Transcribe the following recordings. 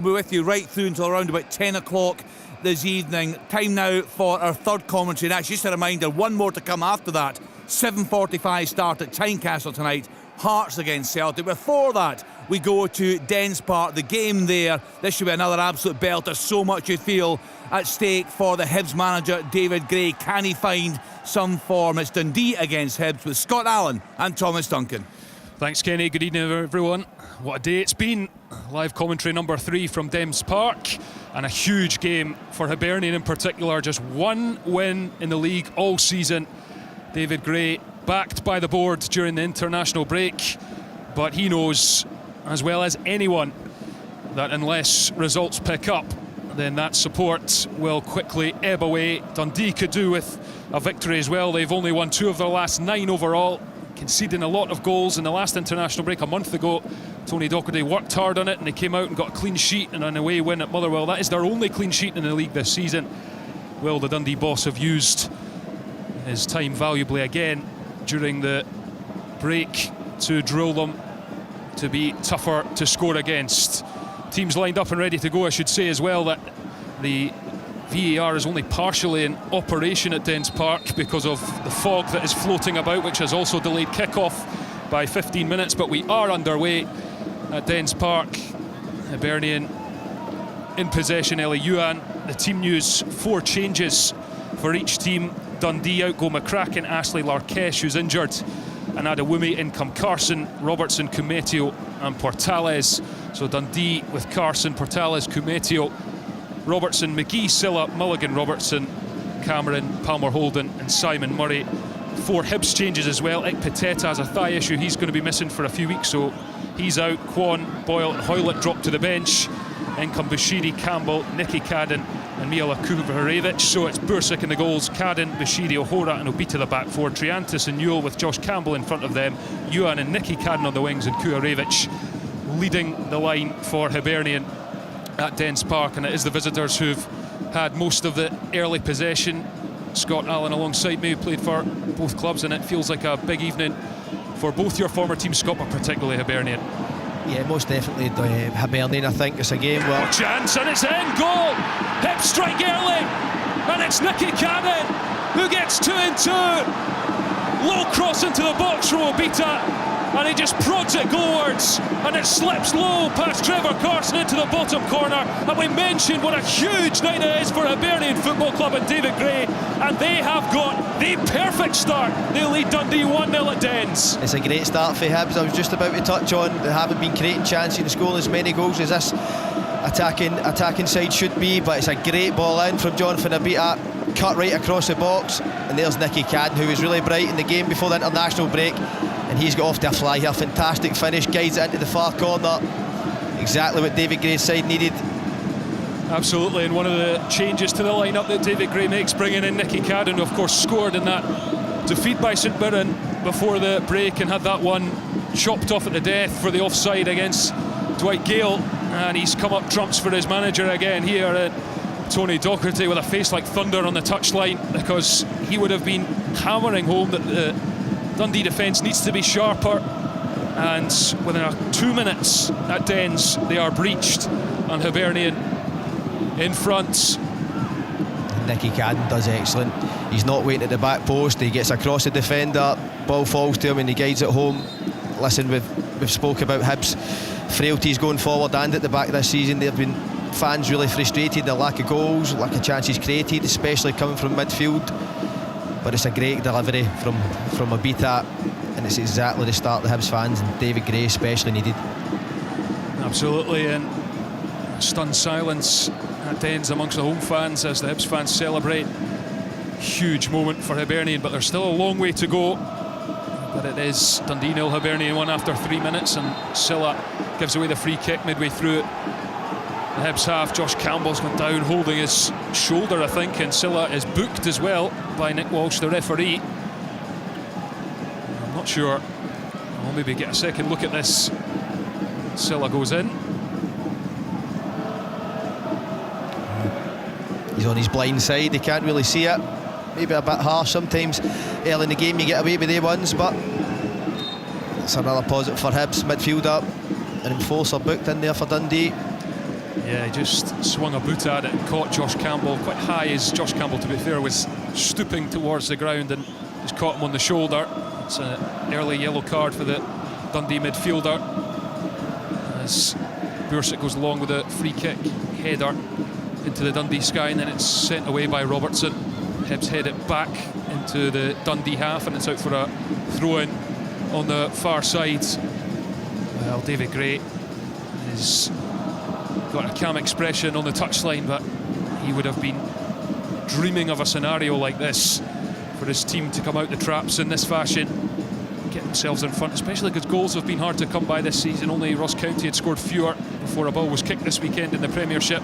We're with you right through until around about 10 o'clock this evening. Time now for our third commentary. And actually, just a reminder, one more to come after that. 7:45 start at Tynecastle tonight. Hearts against Celtic. Before that, we go to Dens Park, the game there. This should be another absolute belter. So much you feel at stake for the Hibs manager, David Gray. Can he find some form? It's Dundee against Hibs with Scott Allen and Thomas Duncan. Thanks, Kenny. Good evening, everyone. What a day it's been. Live commentary number 3 from Dens Park, and a huge game for Hibernian in particular. Just one win in the league all season. David Gray backed by the board during the international break, but he knows as well as anyone that unless results pick up, then that support will quickly ebb away. Dundee could do with a victory as well. They've only won 2 of their last 9 overall, conceding a lot of goals in the last international break a month ago. Tony Docherty worked hard on it and they came out and got a clean sheet and an away win at Motherwell. That is their only clean sheet in the league this season. Will the Dundee boss have used his time valuably again during the break to drill them to be tougher to score against? Teams lined up and ready to go. I should say as well that the VAR is only partially in operation at Dens Park because of the fog that is floating about, which has also delayed kick-off by 15 minutes, but we are underway at Dens Park. Hibernian in possession, Ellie Yuan. The team news: 4 changes for each team. Dundee out go McCracken, Ashley Larkesh, who's injured, and Adewumi in come Carson, Robertson, Kumetio and Portales. So Dundee with Carson, Portales, Kumetio, Robertson, McGee, Silla, Mulligan, Robertson, Cameron, Palmer Holden and Simon Murray. 4 Hibs changes as well. Ikpiteta has a thigh issue, he's going to be missing for a few weeks, so he's out. Kwon, Boyle and Hoylett dropped to the bench. In come Bashiri, Campbell, Nicky Cadden and Mijala Kuvarevic. So it's Bursic in the goals, Cadden, Bashiri, O'Hora and Obita the back 4. Triantis and Newell with Josh Campbell in front of them. Yuan and Nicky Cadden on the wings and Kuvarevic leading the line for Hibernian at Dens Park. And it is the visitors who've had most of the early possession. Scott Allen alongside me, who played for both clubs, and it feels like a big evening for both your former teams, Scott, but particularly Hibernian. Yeah, most definitely Hibernian. I think it's a game where... Oh, chance, and it's in, goal! Hip strike early, and it's Nicky Cadden who gets 2 and 2. Low cross into the box from Obita, and he just prods it goalwards, and it slips low past Trevor Carson into the bottom corner. And we mentioned what a huge night it is for Hibernian Football Club and David Gray, and they have got the perfect start. They lead Dundee 1-0 at Dens. It's a great start for Hibs. I was just about to touch on, they haven't been creating chances and scoring as many goals as this attacking side should be, but it's a great ball in from Jonathan Obita, cut right across the box, and there's Nicky Cadden, who was really bright in the game before the international break, and he's got off to a fly here. Fantastic finish, guides it into the far corner. Exactly what David Gray's side needed. Absolutely, and one of the changes to the lineup that David Gray makes, bringing in Nicky Cadden, who of course scored in that defeat by St Mirren before the break and had that one chopped off at the death for the offside against Dwight Gale, and he's come up trumps for his manager again here at Tony Docherty, with a face like thunder on the touchline, because he would have been hammering home that the Dundee defence needs to be sharper, and within 2 minutes at Dens they are breached and Hibernian in front. Nicky Cadden does excellent. He's not waiting at the back post, he gets across the defender, ball falls to him and he guides it home. Listen, we've spoke about Hibs' frailties going forward and at the back this season. There have been fans really frustrated, the lack of goals, lack of chances created, especially coming from midfield. But it's a great delivery from Obita, and it's exactly the start the Hibs fans and David Gray especially needed. Absolutely, and stunned silence at Dens amongst the home fans as the Hibs fans celebrate. Huge moment for Hibernian, but there's still a long way to go. But it is Dundee 0, Hibernian 1 after 3 minutes, and Silla gives away the free kick midway through it. The Hibs half, Josh Campbell's gone down holding his shoulder, I think, and Silla is booked as well by Nick Walsh, the referee. I'm not sure. I'll maybe get a second look at this. Silla goes in. He's on his blind side, he can't really see it. Maybe a bit harsh sometimes. Early in the game you get away with the ones, but it's another positive for Hibs. Midfielder, an enforcer booked in there for Dundee. Yeah, he just swung a boot at it and caught Josh Campbell quite high, as Josh Campbell, to be fair, was stooping towards the ground and just caught him on the shoulder. It's an early yellow card for the Dundee midfielder, as Bursik goes along with a free kick header into the Dundee sky, and then it's sent away by Robertson. Hibs head it back into the Dundee half, and it's out for a throw-in on the far side. Well, David Gray has got a calm expression on the touchline, but he would have been dreaming of a scenario like this, for his team to come out the traps in this fashion, get themselves in front, especially because goals have been hard to come by this season. Only Ross County had scored fewer before a ball was kicked this weekend in the Premiership.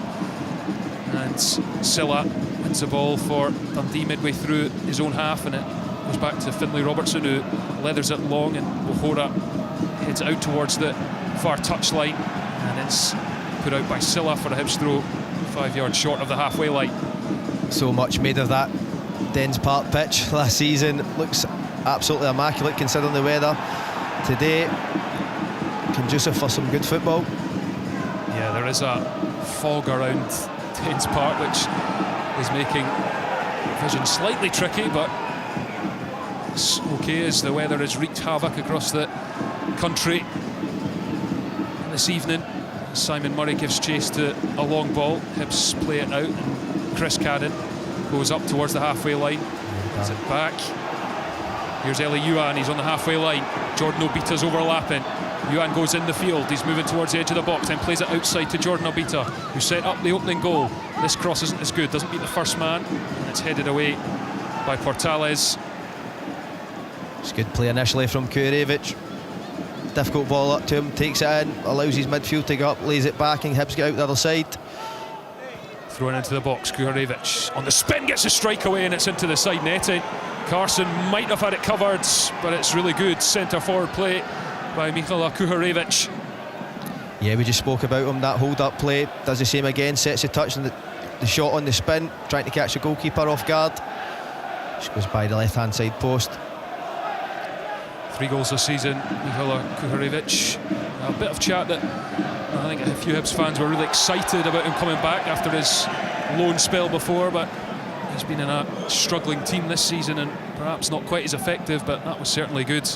And Silla wins the ball for Dundee midway through his own half, and it goes back to Finlay Robertson, who leathers it long, and Wohora heads it out towards the far touchline, and it's put out by Silla for a Hibs throw 5 yards short of the halfway line. So much made of that Dens Park pitch last season. Looks absolutely immaculate considering the weather today. Conducive for some good football. Yeah, there is a fog around Dens Park, which is making vision slightly tricky, but it's okay as the weather has wreaked havoc across the country this evening. Simon Murray gives chase to a long ball. Hibs play it out, and Chris Cadden goes up towards the halfway line. Gets it back. Here's Eli Yuan, he's on the halfway line. Jordan Obita's overlapping. Yuan goes in the field, he's moving towards the edge of the box, then plays it outside to Jordan Obita, who set up the opening goal. This cross isn't as good, doesn't beat the first man, and it's headed away by Portales. It's good play initially from Kurevic. Difficult ball up to him, takes it in, allows his midfield to go up, lays it back, and Hibs get out the other side. Thrown into the box, Kurevic on the spin, gets a strike away, and it's into the side netting. Carson might have had it covered, but it's really good centre forward play by Mikola Kurevic. Yeah, we just spoke about him, that hold up play, does the same again, sets the touch and the shot on the spin, trying to catch the goalkeeper off guard. Just goes by the left hand side post. 3 goals this season, Mikola Kurevic. A bit of chat that I think a few Hibs fans were really excited about him coming back after his loan spell before, but he's been in a struggling team this season and perhaps not quite as effective, but that was certainly good.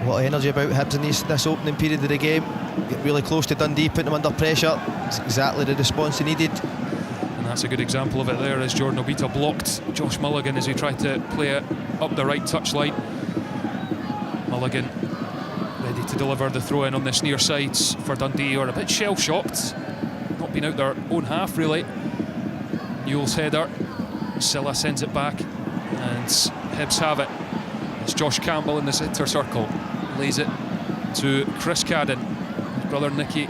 A lot of energy about Hibs in this opening period of the game. Get really close to Dundee, putting them under pressure. It's exactly the response he needed. And that's a good example of it there, as Jordan Obita blocked Josh Mulligan as he tried to play it up the right touchline. Mulligan ready to deliver the throw-in on this near side for Dundee, who are a bit shell-shocked, not been out their own half really. Newell's header, Silla sends it back, and Hibs have it. It's Josh Campbell in the centre circle, lays it to Chris Cadden. His brother Nicky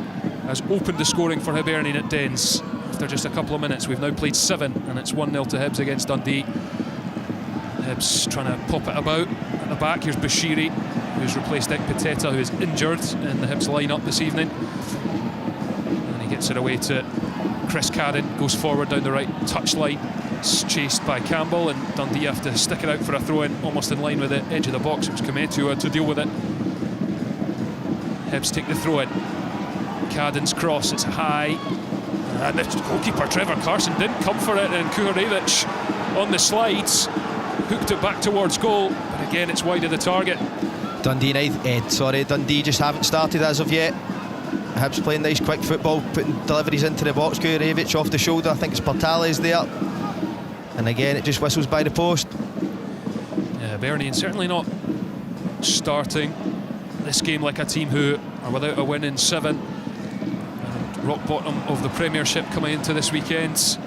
has opened the scoring for Hibernian at Dens after just a couple of minutes. We've now played 7, and it's 1-0 to Hibs against Dundee. Hibs trying to pop it about at the back. Here's Bashiri, who's replaced Ekpiteta, who is injured in the Hibs line-up this evening, and he gets it away to Chris Cadden, goes forward down the right touchline. It's chased by Campbell, and Dundee have to stick it out for a throw-in almost in line with the edge of the box. It was Kometu who had to deal with it. Hibs take the throw-in. Cadden's cross, it's high, and the goalkeeper Trevor Carson didn't come for it, and Kurevic on the slides hooked it back towards goal, but again it's wide of the target. Dundee just haven't started as of yet. Hibs playing nice quick football, putting deliveries into the box. Kurevic off the shoulder, I think it's Portales there, and again it just whistles by the post. Yeah, Hibernian certainly not starting this game like a team who are without a win in 7, and rock bottom of the Premiership coming into this weekend.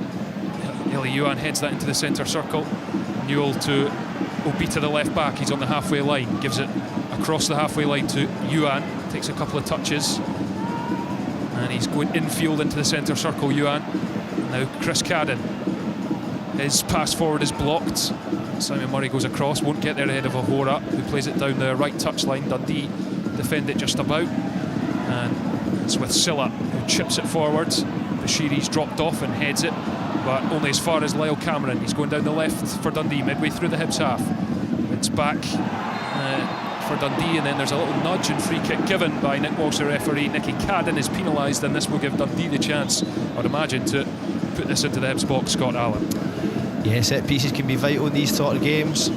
Eli Yuan heads that into the centre circle. Newell to Obita, the left back, he's on the halfway line, gives it across the halfway line to Yuan, takes a couple of touches, and he's going infield into the centre circle. Yuan, now Chris Cadden, his pass forward is blocked. Simon Murray goes across, won't get there ahead of Wohora, who plays it down the right touchline. Dundee defend it just about, and it's with Silla, who chips it forward. Bashiri's dropped off and heads it, but only as far as Lyle Cameron. He's going down the left for Dundee midway through the Hibs half. It's back for Dundee, and then there's a little nudge and free kick given by Nick Walsh, the referee. Nicky Cadden is penalised, and this will give Dundee the chance, I'd imagine, to put this into the Hibs box. Scott Allen. Yeah, set pieces can be vital in these sort of games.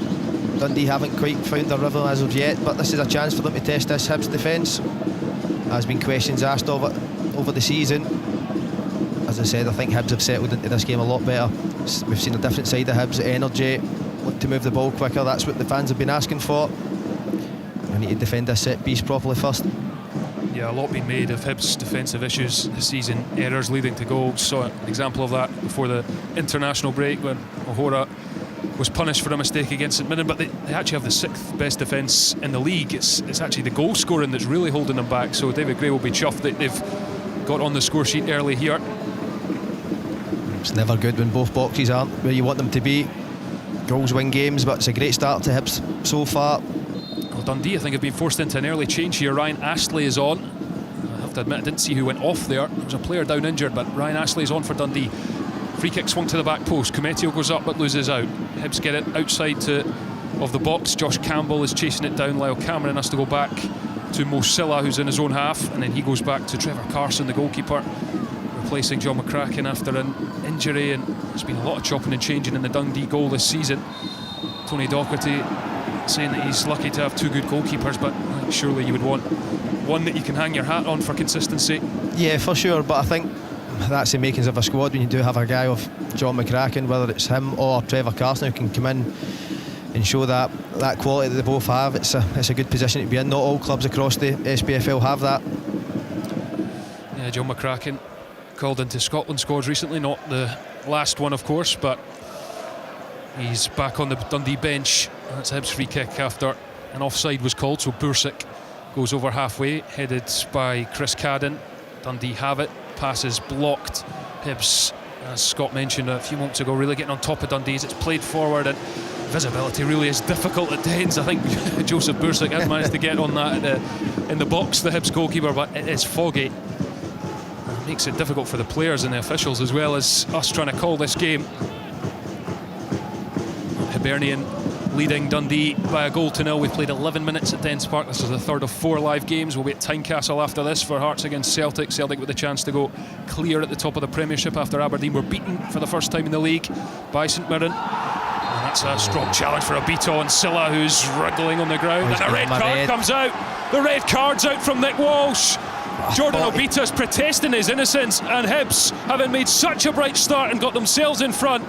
Dundee haven't quite found their rhythm as of yet, but this is a chance for them to test this Hibs defence. There's been questions asked of it over the season. As I said, I think Hibs have settled into this game a lot better. We've seen a different side of Hibs, energy, look to move the ball quicker. That's what the fans have been asking for. We need to defend this set piece properly first. Yeah, a lot been made of Hibs' defensive issues this season, errors leading to goals. Saw an example of that before the international break when O'Hora was punished for a mistake against St Mirren, but they actually have the 6th best defence in the league. It's actually the goal scoring that's really holding them back, so David Gray will be chuffed that they've got on the score sheet early here. It's never good when both boxes aren't where you want them to be. Goals win games, but it's a great start to Hibs so far. Well, Dundee, I think, have been forced into an early change here. Ryan Astley is on. I have to admit, I didn't see who went off there. There was a player down injured, but Ryan Astley is on for Dundee. Free kick swung to the back post. Kumetio goes up but loses out. Hibs get it outside of the box. Josh Campbell is chasing it down. Lyle Cameron has to go back to Mo Silla, who's in his own half, and then he goes back to Trevor Carson, the goalkeeper, replacing John McCracken after an injury. And there's been a lot of chopping and changing in the Dundee goal this season. Tony Docherty saying that he's lucky to have 2 good goalkeepers, but surely you would want one that you can hang your hat on for consistency. Yeah, for sure, but I think that's the makings of a squad when you do have a guy of John McCracken, whether it's him or Trevor Carson, who can come in and show that quality that they both have. It's a good position to be in. Not all clubs across the SPFL have that. Yeah, John McCracken called into Scotland squads recently, not the last one of course, but he's back on the Dundee bench. That's Hibs free kick after an offside was called, so Bursic goes over halfway, headed by Chris Cadden. Dundee have it, passes blocked. Hibs, as Scott mentioned a few moments ago, really getting on top of Dundee as it's played forward, and visibility really is difficult at Dens. I think Joseph Bursic has managed to get on that in the box, the Hibs goalkeeper, but it is foggy. It makes it difficult for the players and the officials as well as us trying to call this game. Hibernian leading Dundee by a 1-0. We've played 11 minutes at Dens Park. This is the 3rd of 4 live games. We'll be at Tynecastle after this for Hearts against Celtic. Celtic with a chance to go clear at the top of the Premiership after Aberdeen were beaten for the first time in the league by St Mirren. And that's a strong challenge for Obito and Silla, who's wriggling on the ground. And a red card comes out. The red card's out from Nick Walsh. Jordan Obito's protesting his innocence, and Hibs, having made such a bright start and got themselves in front,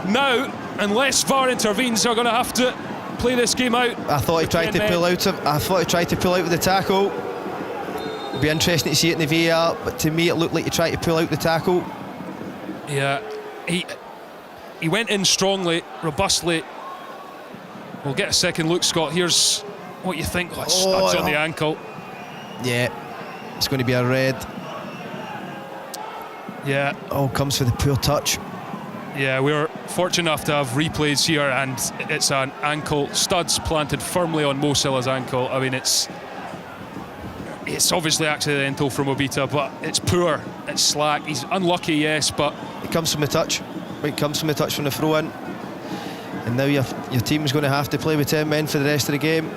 now, unless VAR intervenes, are going to have to play this game out. I thought he tried to pull out. I thought he tried to pull out with the tackle. It'd be interesting to see it in the VAR, but to me it looked like he tried to pull out the tackle. Yeah, he went in strongly, robustly. We'll get a second look, Scott. Here's what you think. Oh, studs on the ankle. Yeah, it's going to be a red. Yeah. All comes for the poor touch. Yeah, we're fortunate enough to have replays here, and it's an ankle, studs planted firmly on Mo Silla's ankle. I mean, it's obviously accidental from Obita, but it's poor, it's slack. He's unlucky, yes, but it comes from the touch. It comes from the touch from the throw in, and now your team's going to have to play with 10 men for the rest of the game.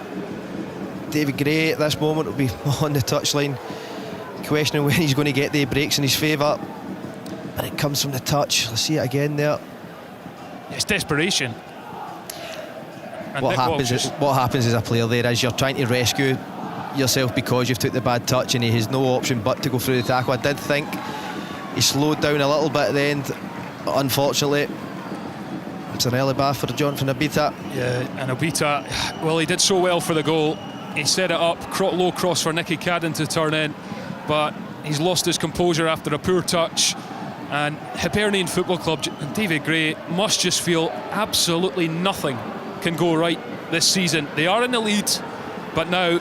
David Gray at this moment will be on the touchline, questioning when he's going to get the breaks in his favour. And it comes from the touch. Let's see it again there. It's desperation. And what happens as a player there is you're trying to rescue yourself because you've took the bad touch, and he has no option but to go through the tackle. I did think he slowed down a little bit at the end, but unfortunately it's an early bath for Jonathan Obita. Yeah, and Obita, well, he did so well for the goal. He set it up, low cross for Nicky Cadden to turn in, but he's lost his composure after a poor touch. And Hibernian Football Club and David Gray must just feel absolutely nothing can go right this season. They are in the lead, but now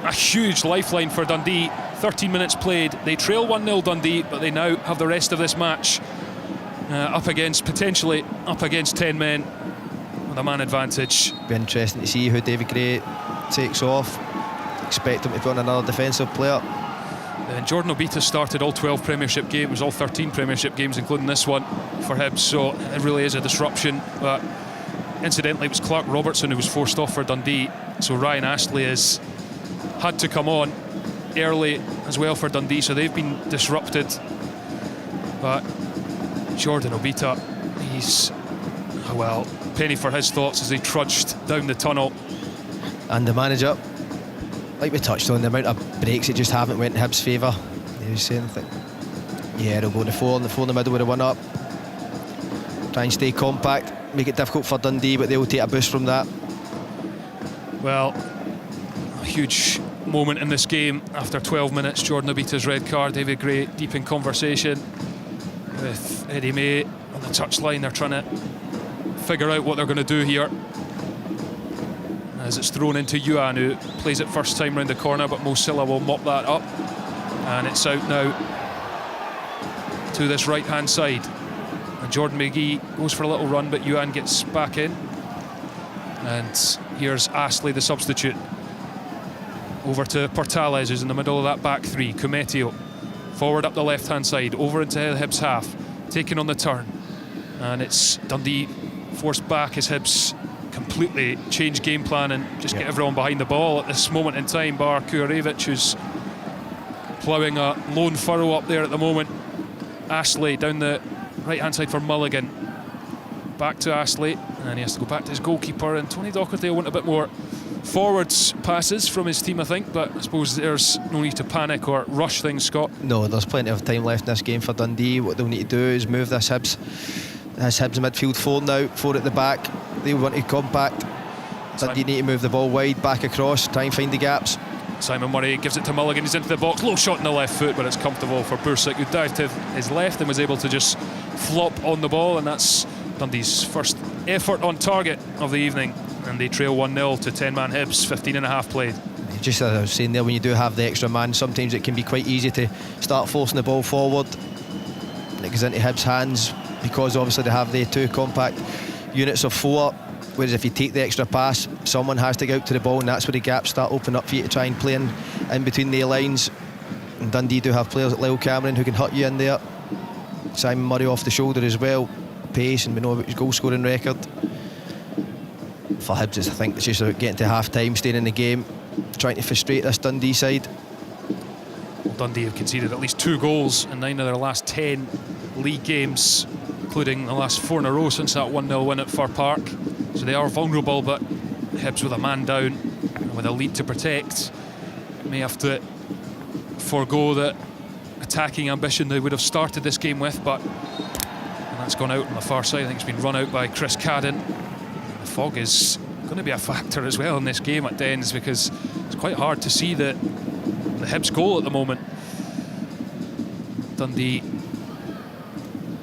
a huge lifeline for Dundee. 13 minutes played. They trail 1-0 Dundee, but they now have the rest of this match potentially up against 10 men with a man advantage. Be interesting to see who David Gray takes off. Expect him to put on another defensive player. And Jordan Obita started all 12 Premiership games, all 13 Premiership games, including this one for Hibs, so it really is a disruption. But incidentally, it was Clark Robertson who was forced off for Dundee. So Ryan Astley has had to come on early as well for Dundee, so they've been disrupted. But Jordan Obita, he's, well, penny for his thoughts as he trudged down the tunnel. And the manager, like we touched on, the amount of breaks that just haven't went in Hibs' favour. He was saying that, yeah, they'll go to four in the middle with a 1-up. Try and stay compact, make it difficult for Dundee, but they'll take a boost from that. Well, a huge moment in this game after 12 minutes. Jordan Obita's red card. David Gray deep in conversation with Eddie May on the touchline. They're trying to figure out what they're going to do here, as it's thrown into Yuan, who plays it first time round the corner, but Mo Silla will mop that up, and it's out now to this right hand side. And Jordan McGee goes for a little run, but Yuan gets back in, and here's Astley, the substitute. Over to Portales, who's in the middle of that back three. Kumetio forward up the left hand side, over into Hibs half, taking on the turn, and it's Dundee forced back as Hibs completely change game plan and just get everyone behind the ball at this moment in time, bar Kujarevic, who's ploughing a lone furrow up there at the moment. Astley down the right hand side for Mulligan, back to Astley, and he has to go back to his goalkeeper, and Tony Docherty will want a bit more forwards passes from his team, I think, but I suppose there's no need to panic or rush things, Scott. No, there's plenty of time left in this game for Dundee. What they'll need to do is move this Hibs midfield 4 now, 4 at the back. They want to compact. Dundee need to move the ball wide, back across, try and find the gaps. Simon Murray gives it to Mulligan, he's into the box, low shot in the left foot, but it's comfortable for Bursic, who dived to his left and was able to just flop on the ball, and that's Dundee's first effort on target of the evening, and they trail 1-0 to 10-man Hibs, 15 and a half played. Just as I was saying there, when you do have the extra man, sometimes it can be quite easy to start forcing the ball forward. It goes into Hibs' hands because obviously they have the 2 compact units of 4, whereas if you take the extra pass, someone has to get out to the ball, and that's where the gaps start opening up for you to try and play in between the lines. And Dundee do have players like Lyle Cameron who can hurt you in there. Simon Murray off the shoulder as well, pace, and we know about his goal scoring record. For Hibs, I think it's just about getting to half time, staying in the game, trying to frustrate this Dundee side. Well, Dundee have conceded at least 2 goals in 9 of their last 10 league games, including the last 4 in a row since that 1-0 win at Fir Park. So they are vulnerable, but Hibs with a man down and with a lead to protect may have to forego the attacking ambition they would have started this game with, but that's gone out on the far side. I think it's been run out by Chris Cadden. The fog is going to be a factor as well in this game at Dens, because it's quite hard to see the Hibs goal at the moment. Dundee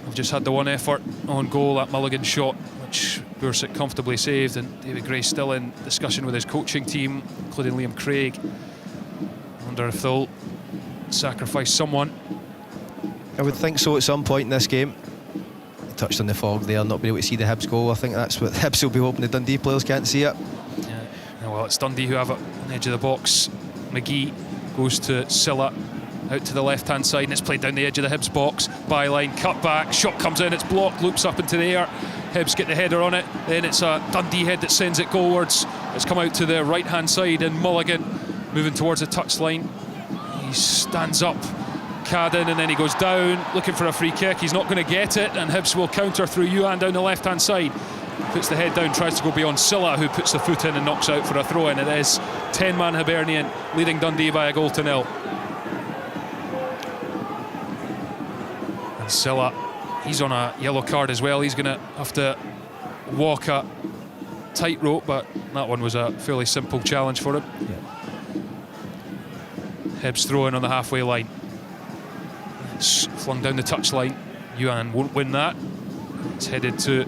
have just had the one effort on goal, that Mulligan shot, which Bursic comfortably saved, and David Gray still in discussion with his coaching team, including Liam Craig. I wonder if they'll sacrifice someone. I would think so at some point in this game. Touched on the fog there, not being able to see the Hibs goal. I think that's what the Hibs will be hoping the Dundee players can't see it. Yeah, well, it's Dundee who have it on the edge of the box. McGee goes to Silla, out to the left hand side, and it's played down the edge of the Hibs box. Byline, cut back, shot comes in, it's blocked, loops up into the air. Hibs get the header on it, then it's a Dundee head that sends it goalwards. It's come out to the right hand side, and Mulligan moving towards the touchline. He stands up Cadden, and then he goes down looking for a free kick. He's not going to get it, and Hibs will counter through Yuan down the left hand side. Puts the head down, tries to go beyond Silla, who puts the foot in and knocks out for a throw in. It is 10-man Hibernian leading Dundee by a goal to 0. And Silla, he's on a yellow card as well. He's going to have to walk a tightrope, but that one was a fairly simple challenge for him. Hibs throw in on the halfway line. It's flung down the touchline. Yuan won't win that. It's headed to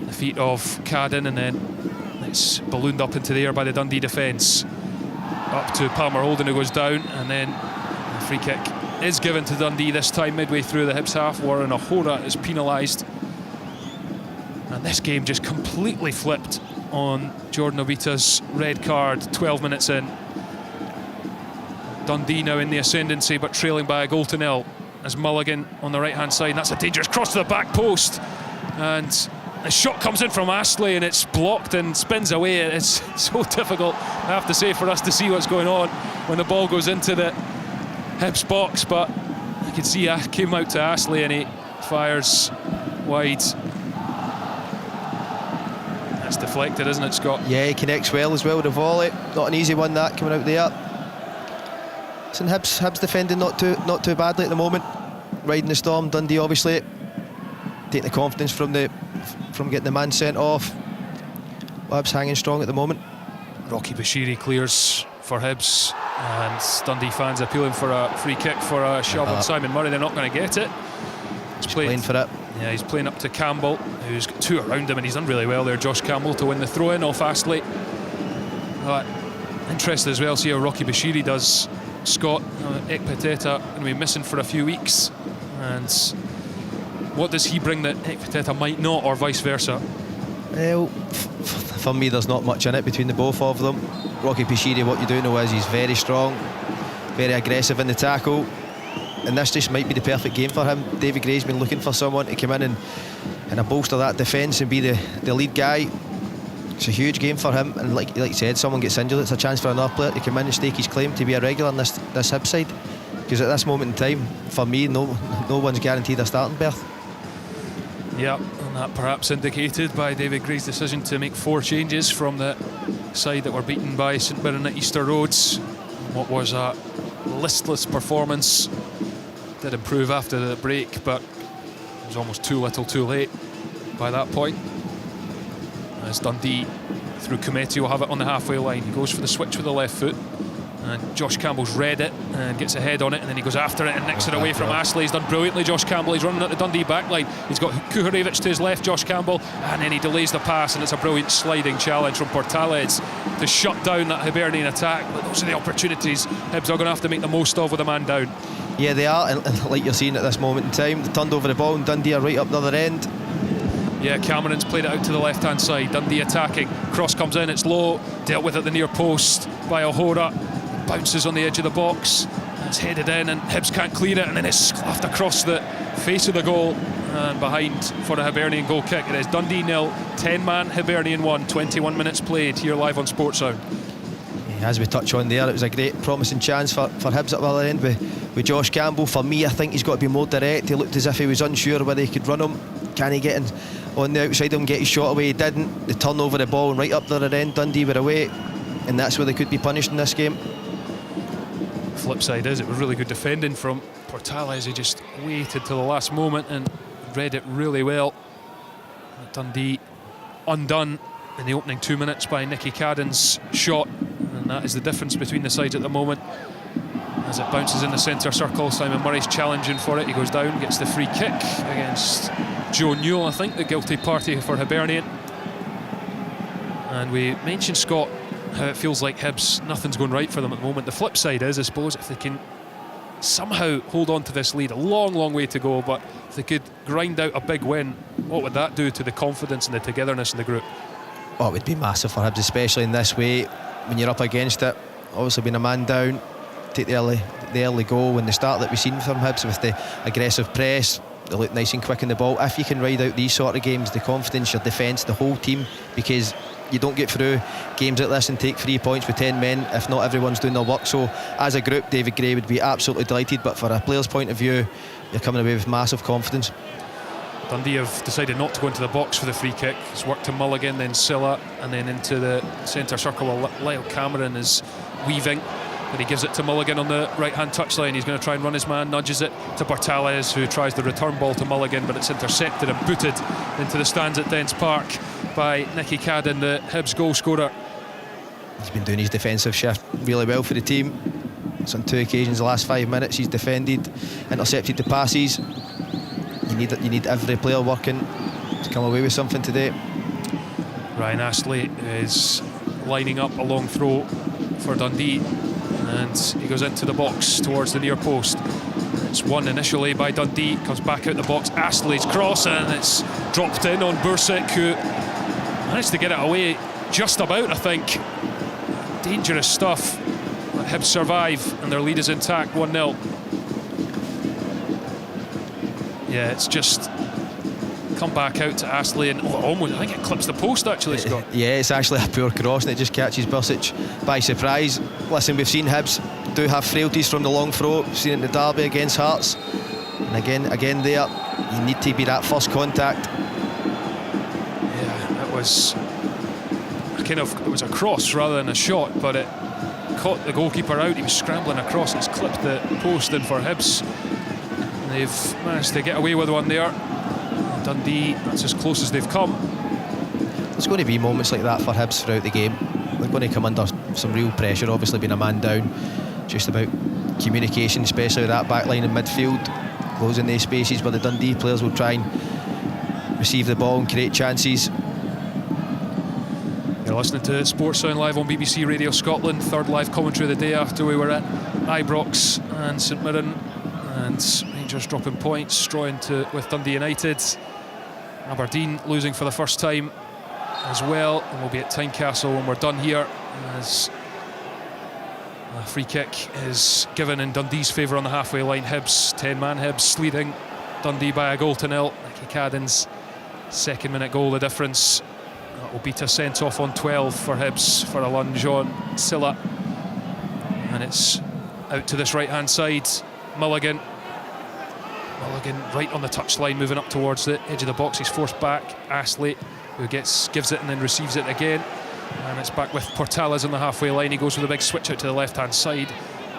the feet of Cadden, and then it's ballooned up into the air by the Dundee defence. Up to Palmer Holden, who goes down, and then the free kick is given to Dundee this time midway through the Hibs half. Warren Ahora is penalised. And this game just completely flipped on Jordan Obita's red card 12 minutes in. Dundee now in the ascendancy, but trailing by a goal to 0 as Mulligan on the right hand side, and that's a dangerous cross to the back post, and The shot comes in from Astley and it's blocked and spins away. It's so difficult, I have to say, for us to see what's going on when the ball goes into the Hibs box, but you can see it came out to Astley and he fires wide. That's deflected, isn't it, Scott? Yeah, he connects well as well with the volley. Not an easy one, that, coming out there. Listen, Hibs defending not too badly at the moment. Riding the storm. Dundee obviously taking the confidence from getting the man sent off. Hibs hanging strong at the moment. Rocky Bashiri clears for Hibs, and Dundee fans appealing for a free kick for a shove on Simon Murray. They're not going to get it. He's playing for it. Yeah, he's playing up to Campbell, who's got two around him, and he's done really well there, Josh Campbell, to win the throw-in off Astley. Interested as well, see how Rocky Bashiri does. Scott, Ekpiteta going to be missing for a few weeks, and what does he bring that Ekpiteta might not, or vice versa? Well, for me, there's not much in it between the both of them. Rocky Bashiri, what you do know is he's very strong, very aggressive in the tackle, and this just might be the perfect game for him. David Gray's been looking for someone to come in and bolster that defence and be the lead guy. It's a huge game for him, and like you said, someone gets injured, it's a chance for another player to come in and stake his claim to be a regular in this Hibs side, because at this moment in time, for me, no one's guaranteed a starting berth. Yeah, and that perhaps indicated by David Gray's decision to make 4 changes from the side that were beaten by St Mirren at Easter Roads. What was a listless performance. Did improve after the break, but it was almost too little too late by that point. As Dundee, through Cometi, will have it on the halfway line. He goes for the switch with the left foot, and Josh Campbell's read it and gets a head on it, and then he goes after it and nicks it away from Astley. He's done brilliantly, Josh Campbell. He's running at the Dundee backline. He's got Kuharevich to his left, Josh Campbell, and then he delays the pass, and it's a brilliant sliding challenge from Portales to shut down that Hibernian attack. But those are the opportunities Hibs are going to have to make the most of with a man down. Yeah, they are, and like you're seeing at this moment in time, they turned over the ball and Dundee are right up the other end. Yeah, Cameron's played it out to the left-hand side. Dundee attacking. Cross comes in, it's low. Dealt with at the near post by O'Hora. Bounces on the edge of the box. It's headed in, and Hibs can't clear it, and then it's sclaffed across the face of the goal and behind for a Hibernian goal kick. It is Dundee 0, 10-man Hibernian 1, 21 minutes played here live on Sportsound. As we touch on there, it was a great promising chance for Hibs at the other end with Josh Campbell. For me, I think he's got to be more direct. He looked as if he was unsure whether he could run him. Can he get in on the outside of him, get his shot away? He didn't. They turn over the ball and right up the other end, Dundee were away, and that's where they could be punished in this game. Flip side is, it was really good defending from Portales. He just waited till the last moment and read it really well. Dundee undone in the opening 2 minutes by Nicky Cadden's shot, and that is the difference between the sides at the moment. As it bounces in the centre circle, Simon Murray's challenging for it. He goes down, gets the free kick against Joe Newell, I think, the guilty party for Hibernian. And we mentioned, Scott, how it feels like Hibs, nothing's going right for them at the moment. The flip side is, I suppose, if they can somehow hold on to this lead, a long way to go, but if they could grind out a big win, what would that do to the confidence and the togetherness in the group? Oh, it would be massive for Hibs, especially in this way when you're up against it. Obviously being a man down, take the early goal, and the start that we've seen from Hibs with the aggressive press, they look nice and quick in the ball. If you can ride out these sort of games, the confidence, your defence, the whole team, because you don't get through games like this and take 3 points with 10 men if not everyone's doing their work. So as a group, David Gray would be absolutely delighted, but for a player's point of view, you're coming away with massive confidence. Dundee have decided not to go into the box for the free kick. It's worked to Mulligan, then Silla, and then into the centre circle while Lyle Cameron is weaving. And he gives it to Mulligan on the right-hand touchline. He's going to try and run his man, nudges it to Portales, who tries the return ball to Mulligan, but it's intercepted and booted into the stands at Dens Park by Nicky Cadden, the Hibs goal scorer. He's been doing his defensive shift really well for the team. It's on 2 occasions the last 5 minutes he's defended, intercepted the passes. You need every player working to come away with something today. Ryan Astley is lining up a long throw for Dundee, and he goes into the box towards the near post. It's won initially by Dundee, comes back out the box. Astley's cross, and it's dropped in on Bursik, who managed to get it away just about, I think. Dangerous stuff. But Hibs survive, and their lead is intact, 1-0. Yeah, it's just come back out to Astley and almost, I think it clips the post actually, Scott. Yeah, it's actually a poor cross and it just catches Bursic by surprise. Listen, we've seen Hibs do have frailties from the long throw. We've seen it in the derby against Hearts, and again there you need to be that first contact. Yeah, it was a cross rather than a shot, but it caught the goalkeeper out. He was scrambling across and it's clipped the post in for Hibs. And they've managed to get away with one there. Dundee, that's as close as they've come. There's going to be moments like that for Hibs throughout the game. They're going to come under some real pressure, obviously being a man down. Just about communication, especially with that back line in midfield, closing these spaces where the Dundee players will try and receive the ball and create chances. You're listening to Sports Sound live on BBC Radio Scotland. Third live commentary of the day after we were at Ibrox and St Mirren, and Rangers dropping points, drawing with Dundee United. Aberdeen losing for the first time as well, and we'll be at Tynecastle when we're done here, as a free kick is given in Dundee's favour on the halfway line. 10-man Hibs leading Dundee by a 1-0. Nicky Cadden's second minute goal, the difference. That will beat a sent-off on 12 for Hibs for a lunge on Silla. And it's out to this right-hand side. Mulligan right on the touchline, moving up towards the edge of the box. He's forced back. Astley, who gives it and then receives it again. And it's back with Portales on the halfway line. He goes with a big switch out to the left-hand side.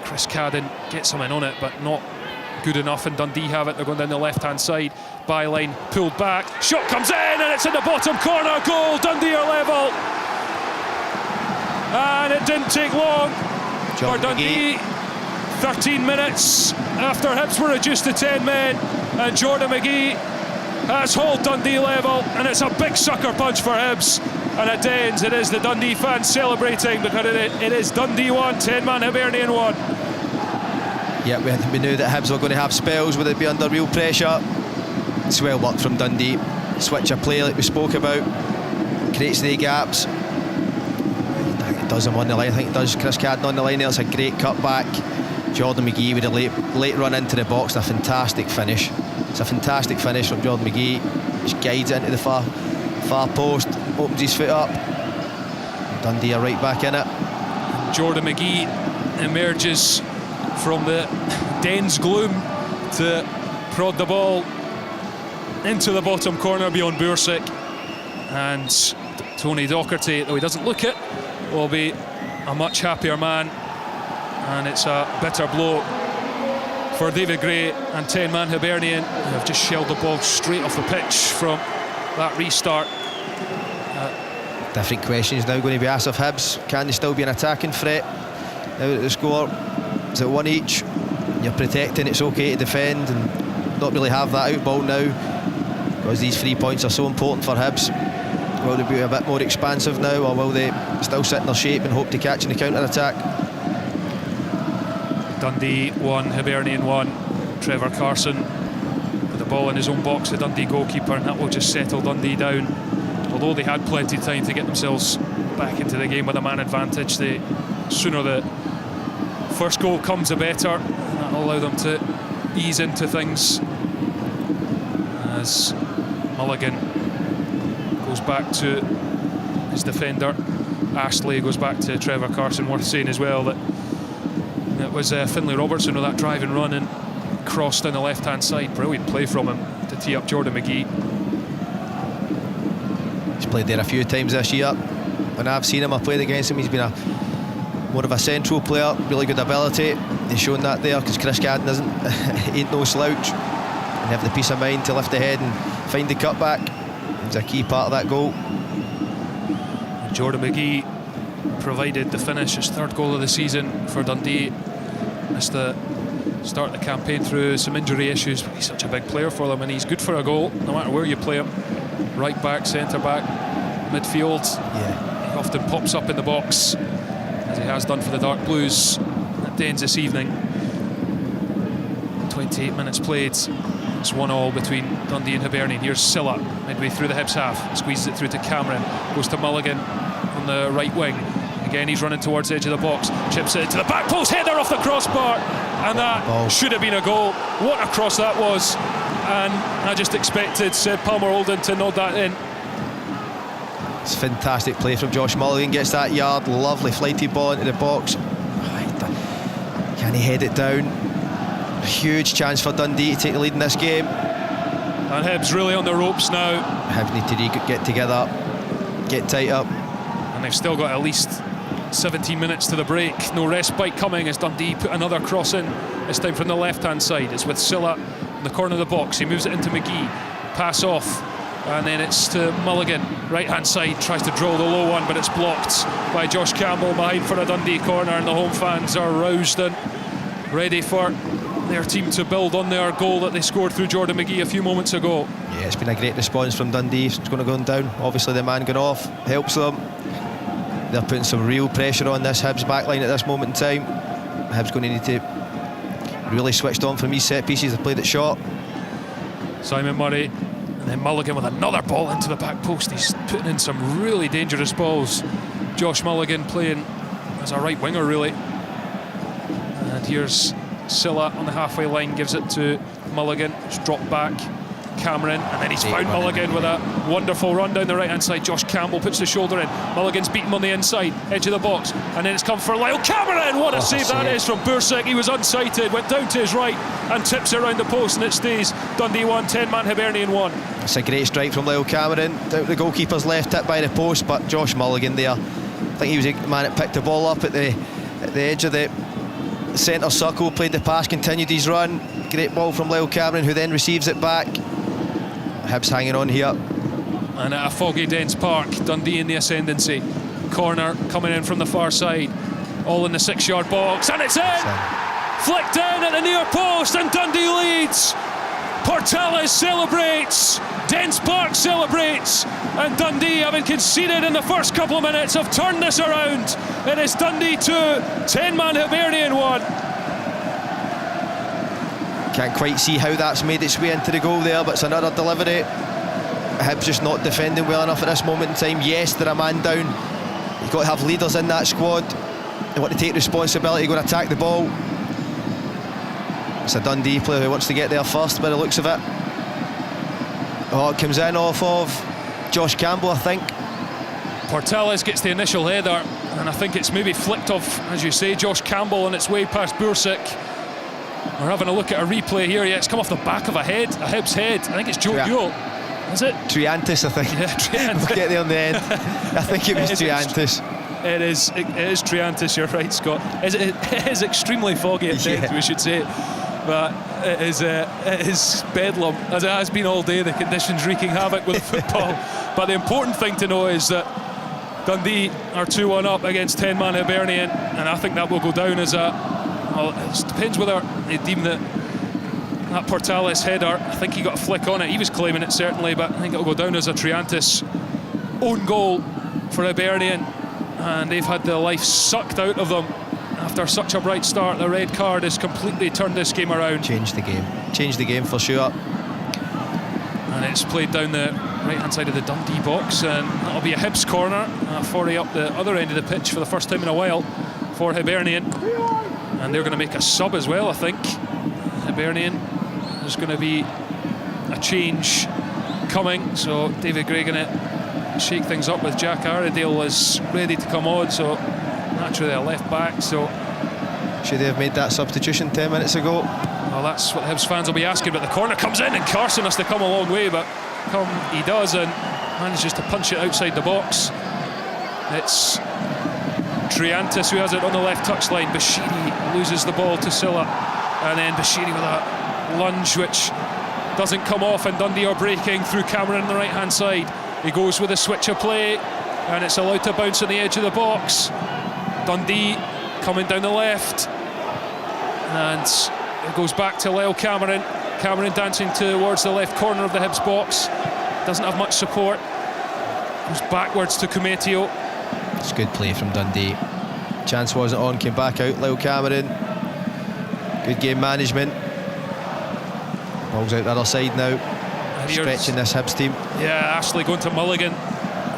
Chris Cadden gets him in on it, but not good enough, and Dundee have it. They're going down the left-hand side. Byline pulled back. Shot comes in, and it's in the bottom corner. Goal. Dundee are level. And it didn't take long for Dundee. 13 minutes after Hibs were reduced to 10 men, and Jordan McGee has hauled Dundee level, and it's a big sucker punch for Hibs. And at Dens, it is the Dundee fans celebrating, because it is Dundee 1, 10-man Hibernian 1. Yeah, we knew that Hibs were going to have spells where they'd be under real pressure. It's well worked from Dundee. Switch of play like we spoke about, creates the gaps. It does him on the line. I think it does Chris Cadden on the line there. It's a great cut back. Jordan McGee with a late run into the box. A fantastic finish. It's a fantastic finish from Jordan McGee. Just guides it into the far post, opens his foot up. Dundee are right back in it. Jordan McGee emerges from the dense gloom to prod the ball into the bottom corner beyond Bursic, and Tony Docherty, though he doesn't look it, will be a much happier man. And it's a bitter blow for David Gray and 10-man Hibernian, who have just shelled the ball straight off the pitch from that restart. Different questions now going to be asked of Hibs. Can they still be an attacking threat now that the score is at 1 each? You're protecting, it's okay to defend and not really have that out ball now, because these 3 points are so important for Hibs. Will they be a bit more expansive now, or will they still sit in their shape and hope to catch in the counter-attack? Dundee 1, Hibernian 1. Trevor Carson with the ball in his own box, the Dundee goalkeeper, and that will just settle Dundee down. Although they had plenty of time to get themselves back into the game with a man advantage, the sooner the first goal comes, the better. That'll allow them to ease into things, as Mulligan goes back to his defender. Ashley goes back to Trevor Carson. Worth saying as well that it was Finlay Robertson with that drive and run and crossed down the left-hand side. Brilliant play from him to tee up Jordan McGee. He's played there a few times this year. When I've seen him, I played against him, he's been more of a central player, really good ability. He's shown that there, because Chris Cadden ain't no slouch, and have the peace of mind to lift the head and find the cutback. He's a key part of that goal. Jordan McGee provided the finish, his third goal of the season for Dundee. Missed the start of the campaign through some injury issues, but he's such a big player for them, and he's good for a goal no matter where you play him. Right back, centre back, midfield. Yeah. He often pops up in the box, as he has done for the Dark Blues at Dens this evening. 28 minutes played. It's 1-1 between Dundee and Hibernian. Here's Silla midway through the Hibs half, squeezes it through to Cameron, goes to Mulligan on the right wing. Again, he's running towards the edge of the box, chips it to the back post, header off the crossbar, and that should have been a goal. What a cross that was, and I just expected Palmer Holden to nod that in. It's fantastic play from Josh Mulligan, gets that yard, lovely flighted ball into the box. Can he head it down? A huge chance for Dundee to take the lead in this game. And Hibs really on the ropes now. Hibs need to get together, get tight up. And they've still got at least 17 minutes to the break. No respite coming as Dundee put another cross in, this time from the left-hand side. It's with Silla in the corner of the box. He moves it into McGee. Pass off. And then it's to Mulligan, right-hand side, tries to drill the low one, but it's blocked by Josh Campbell behind for a Dundee corner, and the home fans are roused and ready for their team to build on their goal that they scored through Jordan McGee a few moments ago. Yeah, it's been a great response from Dundee. It's going to go down. Obviously the man going off helps them. They're putting some real pressure on this Hibs backline at this moment in time. Hibs going to need to really switched on from these set pieces. They played it short. Simon Murray. And then Mulligan with another ball into the back post. He's putting in some really dangerous balls. Josh Mulligan playing as a right winger, really. And here's Silla on the halfway line, gives it to Mulligan. It's dropped back. Cameron, and then he's found Mulligan with a wonderful run down the right hand side. Josh Campbell puts the shoulder in. Mulligan's beaten him on the inside, edge of the box, and then it's come for Lyle Cameron. What a save that is from Bursic. He was unsighted, went down to his right and tips it around the post, and it stays. Dundee 1, 10-man Hibernian 1. It's a great strike from Lyle Cameron. Down the goalkeeper's left, hit by the post, but Josh Mulligan there, I think he was the man that picked the ball up at the edge of the centre circle, played the pass, continued his run. Great ball from Lyle Cameron, who then receives it back. Hibs hanging on here. And at a foggy Dens Park, Dundee in the ascendancy. Corner coming in from the far side. All in the 6-yard box, and it's in! Flicked in at the near post, and Dundee leads. Portales celebrates. Dens Park celebrates. And Dundee, having conceded in the first couple of minutes, have turned this around. It is Dundee 2, 10-man Hibernian 1. Can't quite see how that's made its way into the goal there, but it's another delivery. Hibs just not defending well enough at this moment in time. Yes, they're a man down. You've got to have leaders in that squad. They want to take responsibility, go and attack the ball. It's a Dundee player who wants to get there first by the looks of it. Oh, it comes in off of Josh Campbell, I think. Portales gets the initial header, and I think it's maybe flicked off, as you say, Josh Campbell, and it's way past Bursic. We're having a look at a replay here. Yeah, it's come off the back of a Hibs head. I think it's Joe Buell. Is it? Triantis, I think. Yeah, Triantis. We'll get there on the end. I think it was Triantis. It is Triantis, you're right, Scott. It is extremely foggy at times, we should say. But it is bedlam, as it has been all day. The conditions wreaking havoc with the football. But the important thing to know is that Dundee are 2-1 up against 10-man Hibernian, and I think that will go down as a... Well, it depends whether they deem that Portales header, I think he got a flick on it. He was claiming it, certainly, but I think it'll go down as a Triantis own goal for Hibernian. And they've had the life sucked out of them after such a bright start. The red card has completely turned this game around. Changed the game for sure. And it's played down the right-hand side of the Dundee box, and that'll be a Hibs corner, 40 up the other end of the pitch for the first time in a while for Hibernian. And they're going to make a sub as well, I think. Hibernian, there's going to be a change coming, so David Gray going to shake things up with Jack Arundale is ready to come on, so naturally a left back. So should they have made that substitution 10 minutes ago? Well, that's what the Hibs fans will be asking, but the corner comes in and Carson has to come a long way, but he does and manages to punch it outside the box. It's Triantis who has it on the left touchline. Bashiri loses the ball to Silla, and then Bashiri with a lunge which doesn't come off, and Dundee are breaking through Cameron on the right hand side. He goes with a switch of play, and it's allowed to bounce on the edge of the box. Dundee coming down the left, and it goes back to Lyle Cameron. Cameron dancing towards the left corner of the Hibs box, doesn't have much support, goes backwards to Kumetio. It's good play from Dundee. Chance wasn't on, came back out. Lyle Cameron, good game management. Ball's out the other side now, stretching this Hibs team. Yeah, Ashley going to Mulligan,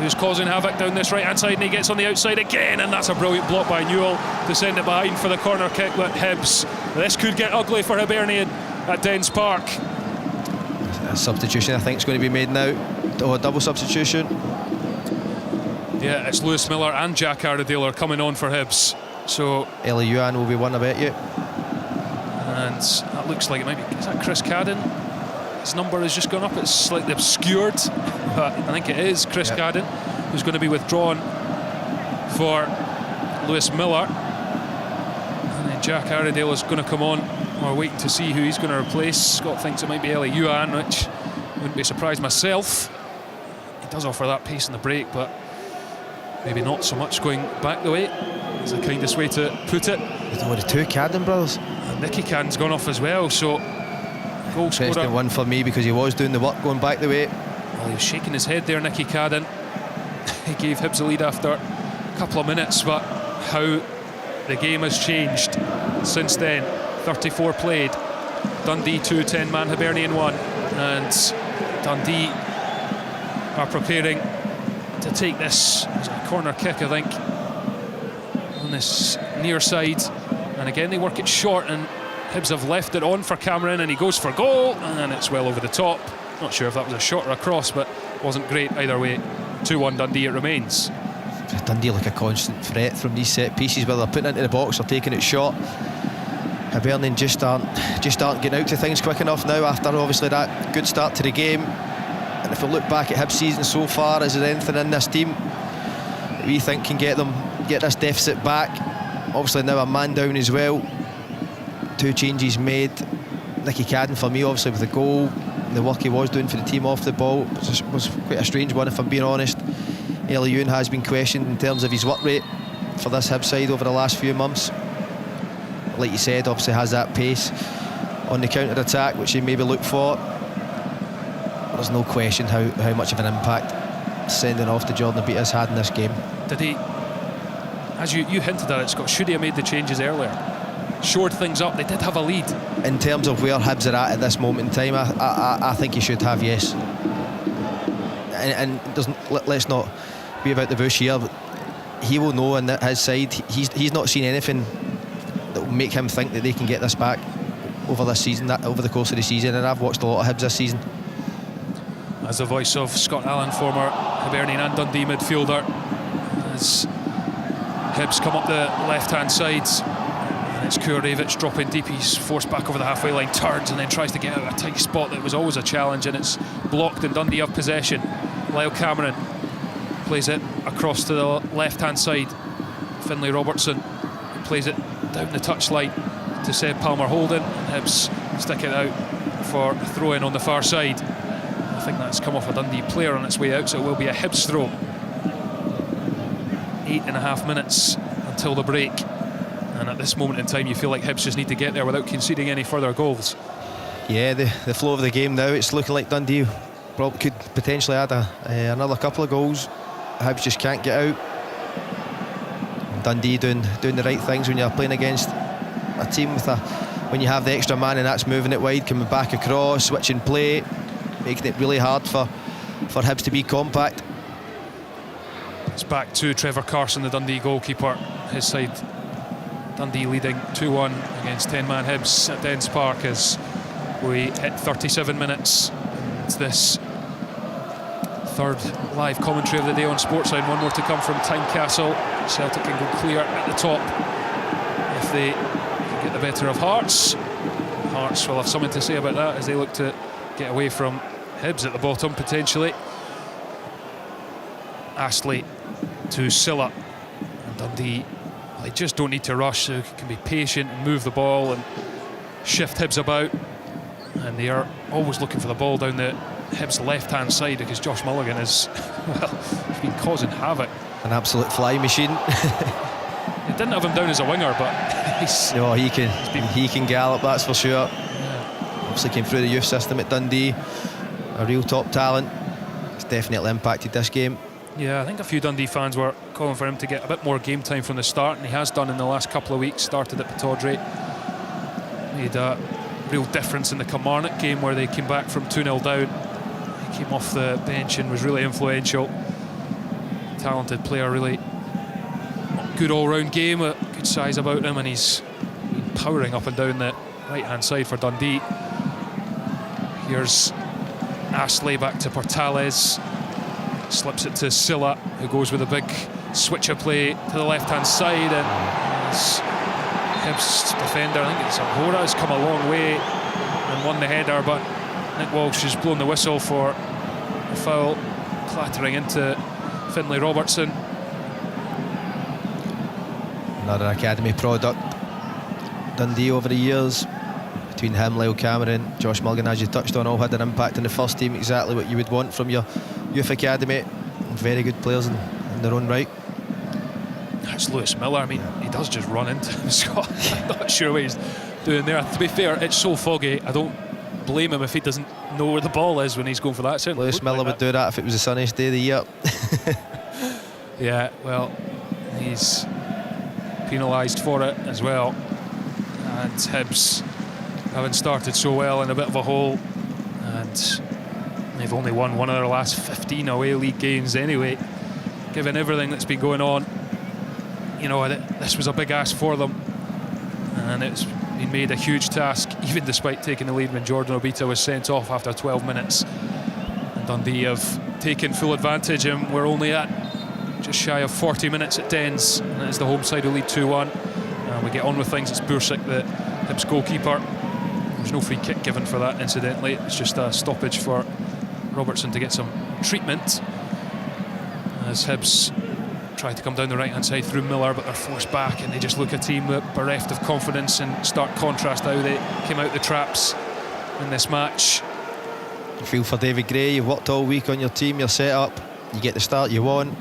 who's causing havoc down this right hand side, and he gets on the outside again, and that's a brilliant block by Newell to send it behind for the corner kick. But Hibs, This could get ugly for Hibernian at Dens Park. A substitution I think is going to be made now. Oh, a double substitution. Yeah, it's Lewis Miller and Jack Armadale are coming on for Hibs. So Ellie Yuan will be one, I bet you. And that looks like it might be, is that Chris Cadden? His number has just gone up, it's slightly obscured, but I think it is Chris Cadden who's going to be withdrawn for Lewis Miller. And then Jack Armadale is going to come on. We're waiting to see who he's going to replace. Scott thinks it might be Ellie Yuan, which I wouldn't be surprised myself. He does offer that pace in the break, but maybe not so much going back the way. It's the kindest way to put it. There's only two Cadden brothers. And Nicky Cadden's gone off as well, so goal scorer. Interesting one for me because he was doing the work going back the way. Well, he was shaking his head there, Nicky Cadden. He gave Hibs a lead after a couple of minutes, but how the game has changed since then. 34 played. Dundee 2, 10-man Hibernian 1, and Dundee are preparing to take this. It's a corner kick, I think, on this near side, and again they work it short, and Hibs have left it on for Cameron, and he goes for goal, and it's well over the top. Not sure if that was a shot or a cross, but wasn't great either way. 2-1 Dundee it remains. Dundee like a constant threat from these set pieces, whether they're putting it into the box or taking it short. Hibernian just aren't getting out to things quick enough now after obviously that good start to the game. And if we look back at Hibs' season so far, is there anything in this team that we think can get this deficit back? Obviously now a man down as well. 2 changes made. Nicky Cadden for me obviously with the goal, the work he was doing for the team off the ball was quite a strange one if I'm being honest. Ellie Yuan has been questioned in terms of his work rate for this Hibs side over the last few months. Like you said, obviously has that pace on the counter-attack which you maybe look for. There's no question how much of an impact sending off to Jordan Beattie had in this game. Did he, as you hinted at it, Scott, should he have made the changes earlier? Shored things up, they did have a lead. In terms of where Hibs are at this moment in time, I think he should have, yes. And let's not be about the bush here. He will know on his side, he's not seen anything that will make him think that they can get this back over this season, over the course of the season, and I've watched a lot of Hibs this season. As the voice of Scott Allen, former Hibernian and Dundee midfielder, as Hibs come up the left-hand side, and it's Kurevich dropping deep. He's forced back over the halfway line, turns and then tries to get out of a tight spot that was always a challenge, and it's blocked, and Dundee have possession. Lyle Cameron plays it across to the left-hand side. Finlay Robertson plays it down the touchline to Seb Palmer-Holding. Hibs stick it out for a throw-in on the far side. I think that's come off a Dundee player on its way out, so it will be a Hibs throw. 8.5 minutes until the break, and at this moment in time you feel like Hibs just need to get there without conceding any further goals. Yeah, the flow of the game now, it's looking like Dundee probably could potentially add another couple of goals. Hibs just can't get out. Dundee doing the right things when you're playing against a team with when you have the extra man and that's moving it wide, coming back across, switching play, making it really hard for Hibs to be compact. It's back to Trevor Carson, the Dundee goalkeeper. His side, Dundee leading 2-1 against 10-man Hibs at Dens Park as we hit 37 minutes. It's this third live commentary of the day on Sportsline. One more to come from Tynecastle. Celtic can go clear at the top if they can get the better of Hearts. Hearts will have something to say about that as they look to get away from Hibs at the bottom potentially. Astley to Silla, and Dundee, they just don't need to rush, so they can be patient and move the ball and shift Hibs about, and they are always looking for the ball down the Hibs left-hand side because Josh Mulligan is, well, he's been causing havoc. An absolute fly machine. They didn't have him down as a winger, but he can gallop, that's for sure. Yeah. Obviously came through the youth system at Dundee, a real top talent. It's definitely impacted this game. Yeah, I think a few Dundee fans were calling for him to get a bit more game time from the start, and he has done in the last couple of weeks. Started at Pittodrie, made a real difference in the Kilmarnock game where they came back from 2-0 down. He came off the bench and was really influential. Talented player, really good all-round game, a good size about him, and he's been powering up and down the right-hand side for Dundee. Here's Astley back to Portales. Slips it to Silla, who goes with a big switcher play to the left-hand side, and his Hibs defender, I think it's Ahora, has come a long way and won the header, but Nick Walsh has blown the whistle for a foul, clattering into Finlay Robertson. Another academy product. Dundee over the years, between him, Lyle Cameron, Josh Mulligan, as you touched on, all had an impact in the first team, exactly what you would want from your youth academy. Very good players in their own right. It's Lewis Miller. I mean, he does just run into him, Scott. I'm not sure what he's doing there. To be fair, it's so foggy, I don't blame him if he doesn't know where the ball is when he's going for that. Certainly Lewis Miller would do that if it was the sunniest day of the year. Yeah, well, he's penalised for it as well. And Hibs haven't started so well in a bit of a hole, and they've only won one of their last 15 away league games anyway. Given everything that's been going on, you know, this was a big ask for them, and it's been made a huge task, even despite taking the lead when Jordan Obita was sent off after 12 minutes. And Dundee have taken full advantage, and we're only at just shy of 40 minutes at Dens, and it's the home side who lead 2-1. And we get on with things. It's Bursic, the Hibs goalkeeper. There's no free kick given for that, incidentally. It's just a stoppage for Robertson to get some treatment, as Hibs try to come down the right-hand side through Miller, but they're forced back, and they just look a team bereft of confidence, and stark contrast how they came out the traps in this match. You feel for David Gray. You've worked all week on your team, your set-up, you get the start you want,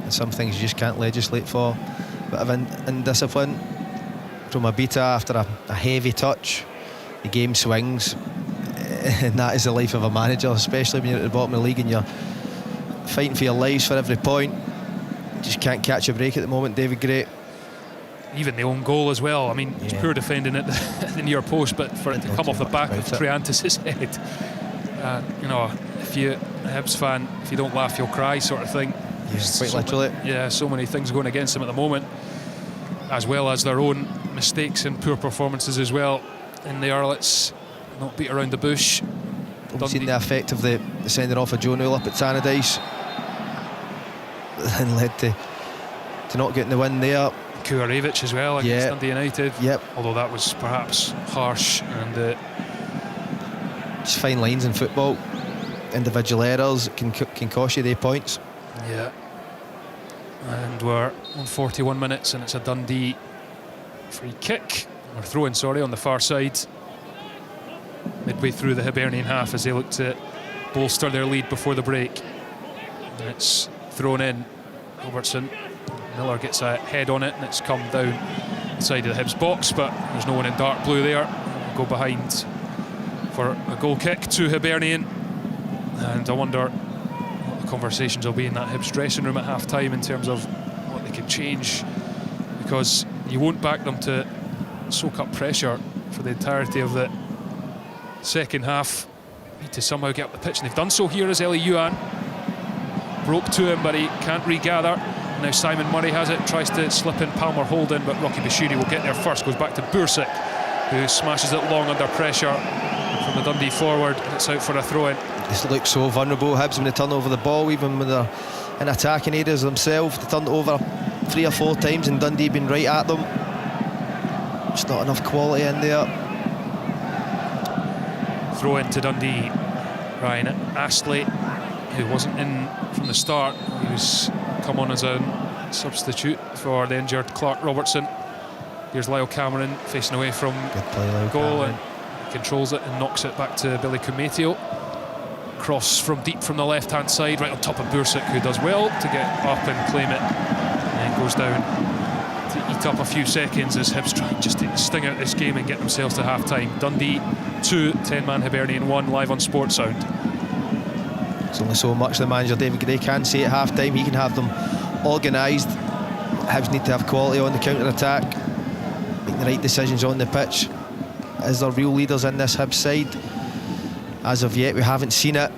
and some things you just can't legislate for. Bit of indiscipline from Obita after a heavy touch. The game swings, and that is the life of a manager, especially when you're at the bottom of the league and you're fighting for your lives for every point. Just can't catch a break at the moment, David Gray. Even the own goal as well. I mean, it's poor defending at the near post, but for it to come off the back of Triantis' head, you know, if you're a Hibs fan, if you don't laugh, you'll cry, sort of thing. Yeah, quite literally. So many things going against them at the moment, as well as their own mistakes and poor performances as well in the Let's not beat around the bush. We've seen the effect of the sending off of Joe Newell up at Tannadice, and led to not getting the win there. Kuharevich as well against Dundee United. Although that was perhaps harsh, and just fine lines in football. Individual errors can cost you the points. Yeah. And we're on 41 minutes, and it's a Dundee free kick, or throw-in, sorry, on the far side, midway through the Hibernian half, as they look to bolster their lead before the break. And it's thrown in. Robertson, Miller gets a head on it, and it's come down the side of the Hibs box, but there's no one in dark blue there. We'll go behind for a goal kick to Hibernian, and I wonder what the conversations will be in that Hibs dressing room at half-time in terms of what they can change, because you won't back them to soak up pressure for the entirety of the second half. Need to somehow get up the pitch, and they've done so here as Eli Yuan broke to him, but he can't regather. Now Simon Murray has it, tries to slip in Palmer Holden, but Rocky Bashiri will get there first. Goes back to Bursic, who smashes it long under pressure from the Dundee forward, and it's out for a throw-in. This looks so vulnerable, Hibs, when they turn over the ball, even when they're in attacking areas themselves. They turned it over 3 or 4 times, and Dundee been right at them. Just not enough quality in there. Throw in to Dundee. Ryan Astley, who wasn't in from the start, he was come on as a substitute for the injured Clark Robertson. Here's Lyle Cameron facing away from goal, and controls it and knocks it back to Billy Kumetio. Cross from deep from the left-hand side, right on top of Bursic, who does well to get up and claim it, and then goes down to eat up a few seconds as Hibs try just to sting out this game and get themselves to half-time. Dundee 2, 10-man Hibernian 1, live on Sports Sound. There's only so much the manager David Gray can say at half-time. He can have them organised. Hibs need to have quality on the counter-attack, make the right decisions on the pitch. Is there real leaders in this Hibs side? As of yet, we haven't seen it.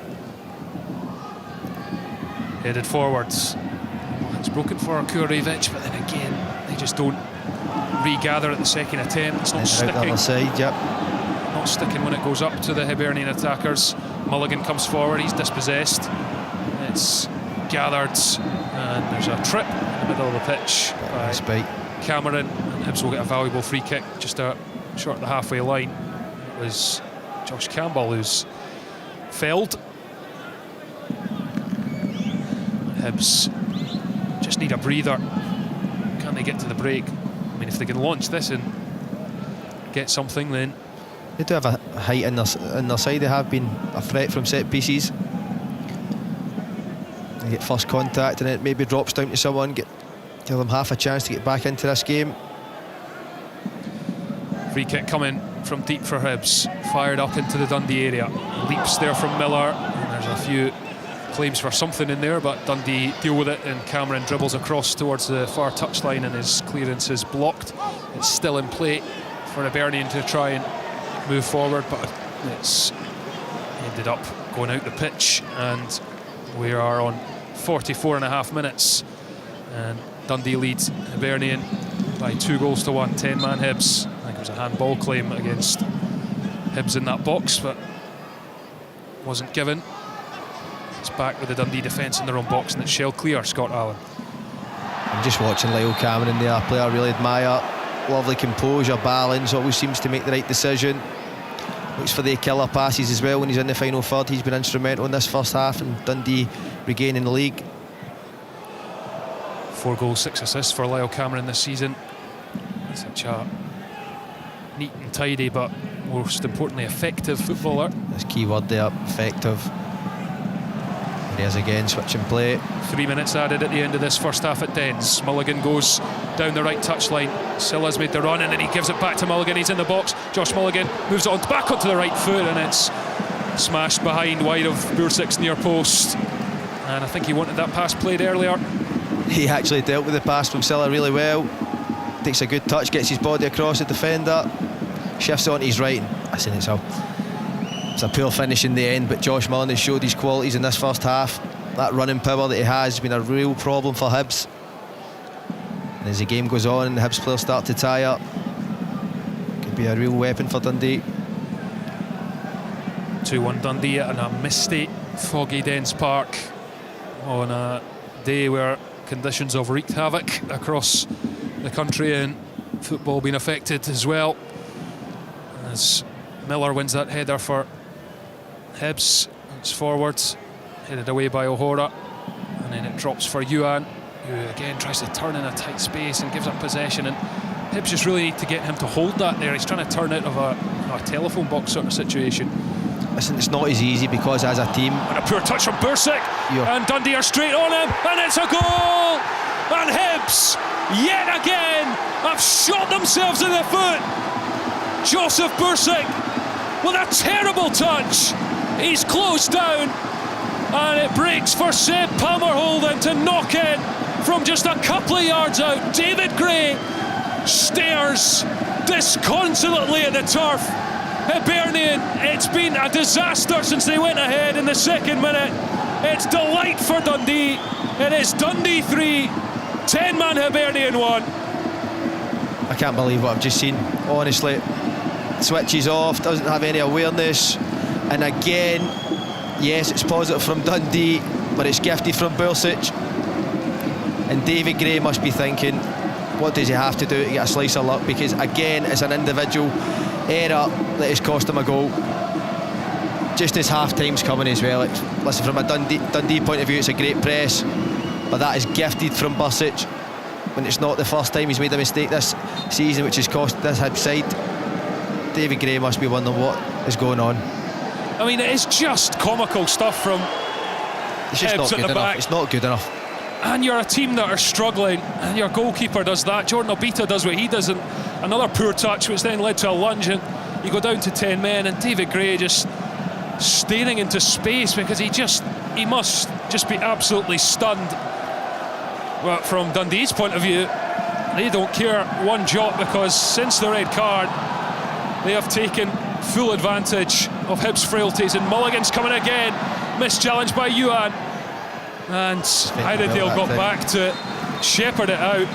Headed forwards. It's broken for Kuharevich, but then again, they just don't regather at the second attempt. It's not Out the sticking. other side, yep. Not sticking when it goes up to the Hibernian attackers. Mulligan comes forward, he's dispossessed. It's gathered, and there's a trip in the middle of the pitch by Cameron, and Hibs will get a valuable free kick just short of the halfway line. It was Josh Campbell who's failed. Hibs just need a breather. Can they get to the break? I mean, if they can launch this and get something, then they do have a height in their side. They have been a threat from set pieces. They get first contact and it maybe drops down to someone, give them half a chance to get back into this game. Free kick coming from deep for Hibs, fired up into the Dundee area. Leaps there from Miller, and there's a few claims for something in there, but Dundee deal with it, and Cameron dribbles across towards the far touchline, and his clearance is blocked. It's still in play for Hibernian to try and move forward, but it's ended up going out the pitch, and we are on 44.5 minutes, and Dundee leads Hibernian by 2-1, 10-man Hibs. I think it was a handball claim against Hibs in that box, but wasn't given. It's back with the Dundee defence in their own box, and it's shell clear, Scott Allen. I'm just watching Lyle Cameron there, a player I really admire. Lovely composure, balance, always seems to make the right decision. Looks for the killer passes as well when he's in the final third. He's been instrumental in this first half, and Dundee regaining the league. 4 goals, 6 assists for Lyle Cameron this season. Such a neat and tidy, but most importantly effective footballer. This key word there, effective. There he is again, switching play. 3 minutes added at the end of this first half at Dens. Mulligan goes down the right touchline. Silla's made the run, and then he gives it back to Mulligan. He's in the box. Josh Mulligan moves it on back onto the right foot, and it's smashed behind wide of Bursik's near post. And I think he wanted that pass played earlier. He actually dealt with the pass from Silla really well. Takes a good touch, gets his body across the defender, shifts onto his right. Listen, it's a poor finish in the end, but Josh Mullen has showed his qualities in this first half. That running power that he has been a real problem for Hibs. And as the game goes on and the Hibs players start to tire, could be a real weapon for Dundee. 2-1 Dundee in a misty, foggy Dens Park on a day where conditions have wreaked havoc across the country, and football being affected as well, as Miller wins that header for Hibs. It's forwards, headed away by O'Hora, and then it drops for Yuan, who again tries to turn in a tight space and gives up possession, and Hibs just really need to get him to hold that there. He's trying to turn out of a telephone box sort of situation. Listen, it's not as easy because as a team... And a poor touch from Bursik, and Dundee are straight on him, and it's a goal! And Hibs, yet again, have shot themselves in the foot. Joseph Bursik with a terrible touch. He's closed down, and it breaks for Seb Palmerholden to knock in from just a couple of yards out. David Gray stares disconsolately at the turf. Hibernian, it's been a disaster since they went ahead in the second minute. It's delight for Dundee. It is Dundee 3, 10-man Hibernian 1. I can't believe what I've just seen, honestly. Switches off, doesn't have any awareness, and again, yes, it's positive from Dundee, but it's gifted from Bursic. And David Gray must be thinking, what does he have to do to get a slice of luck? Because again, it's an individual error that has cost him a goal. Just as half-time's coming as well. Listen, from a Dundee point of view, it's a great press, but that is gifted from Bursic when it's not the first time he's made a mistake this season, which has cost this Hibs side. David Gray must be wondering what is going on. I mean, it is just comical stuff from It's just Hibs not at good the enough. back. It's not good enough. And you're a team that are struggling, and your goalkeeper does that. Jordan Obita does what he does, and another poor touch, which then led to a lunge, and you go down to 10 men, and David Gray just staring into space because he must just be absolutely stunned. Well, from Dundee's point of view, they don't care one jot, because since the red card, they have taken full advantage of Hibs' frailties, and Mulligan's coming again, mischallenged by Yuan. And Iredale got back to shepherd it out.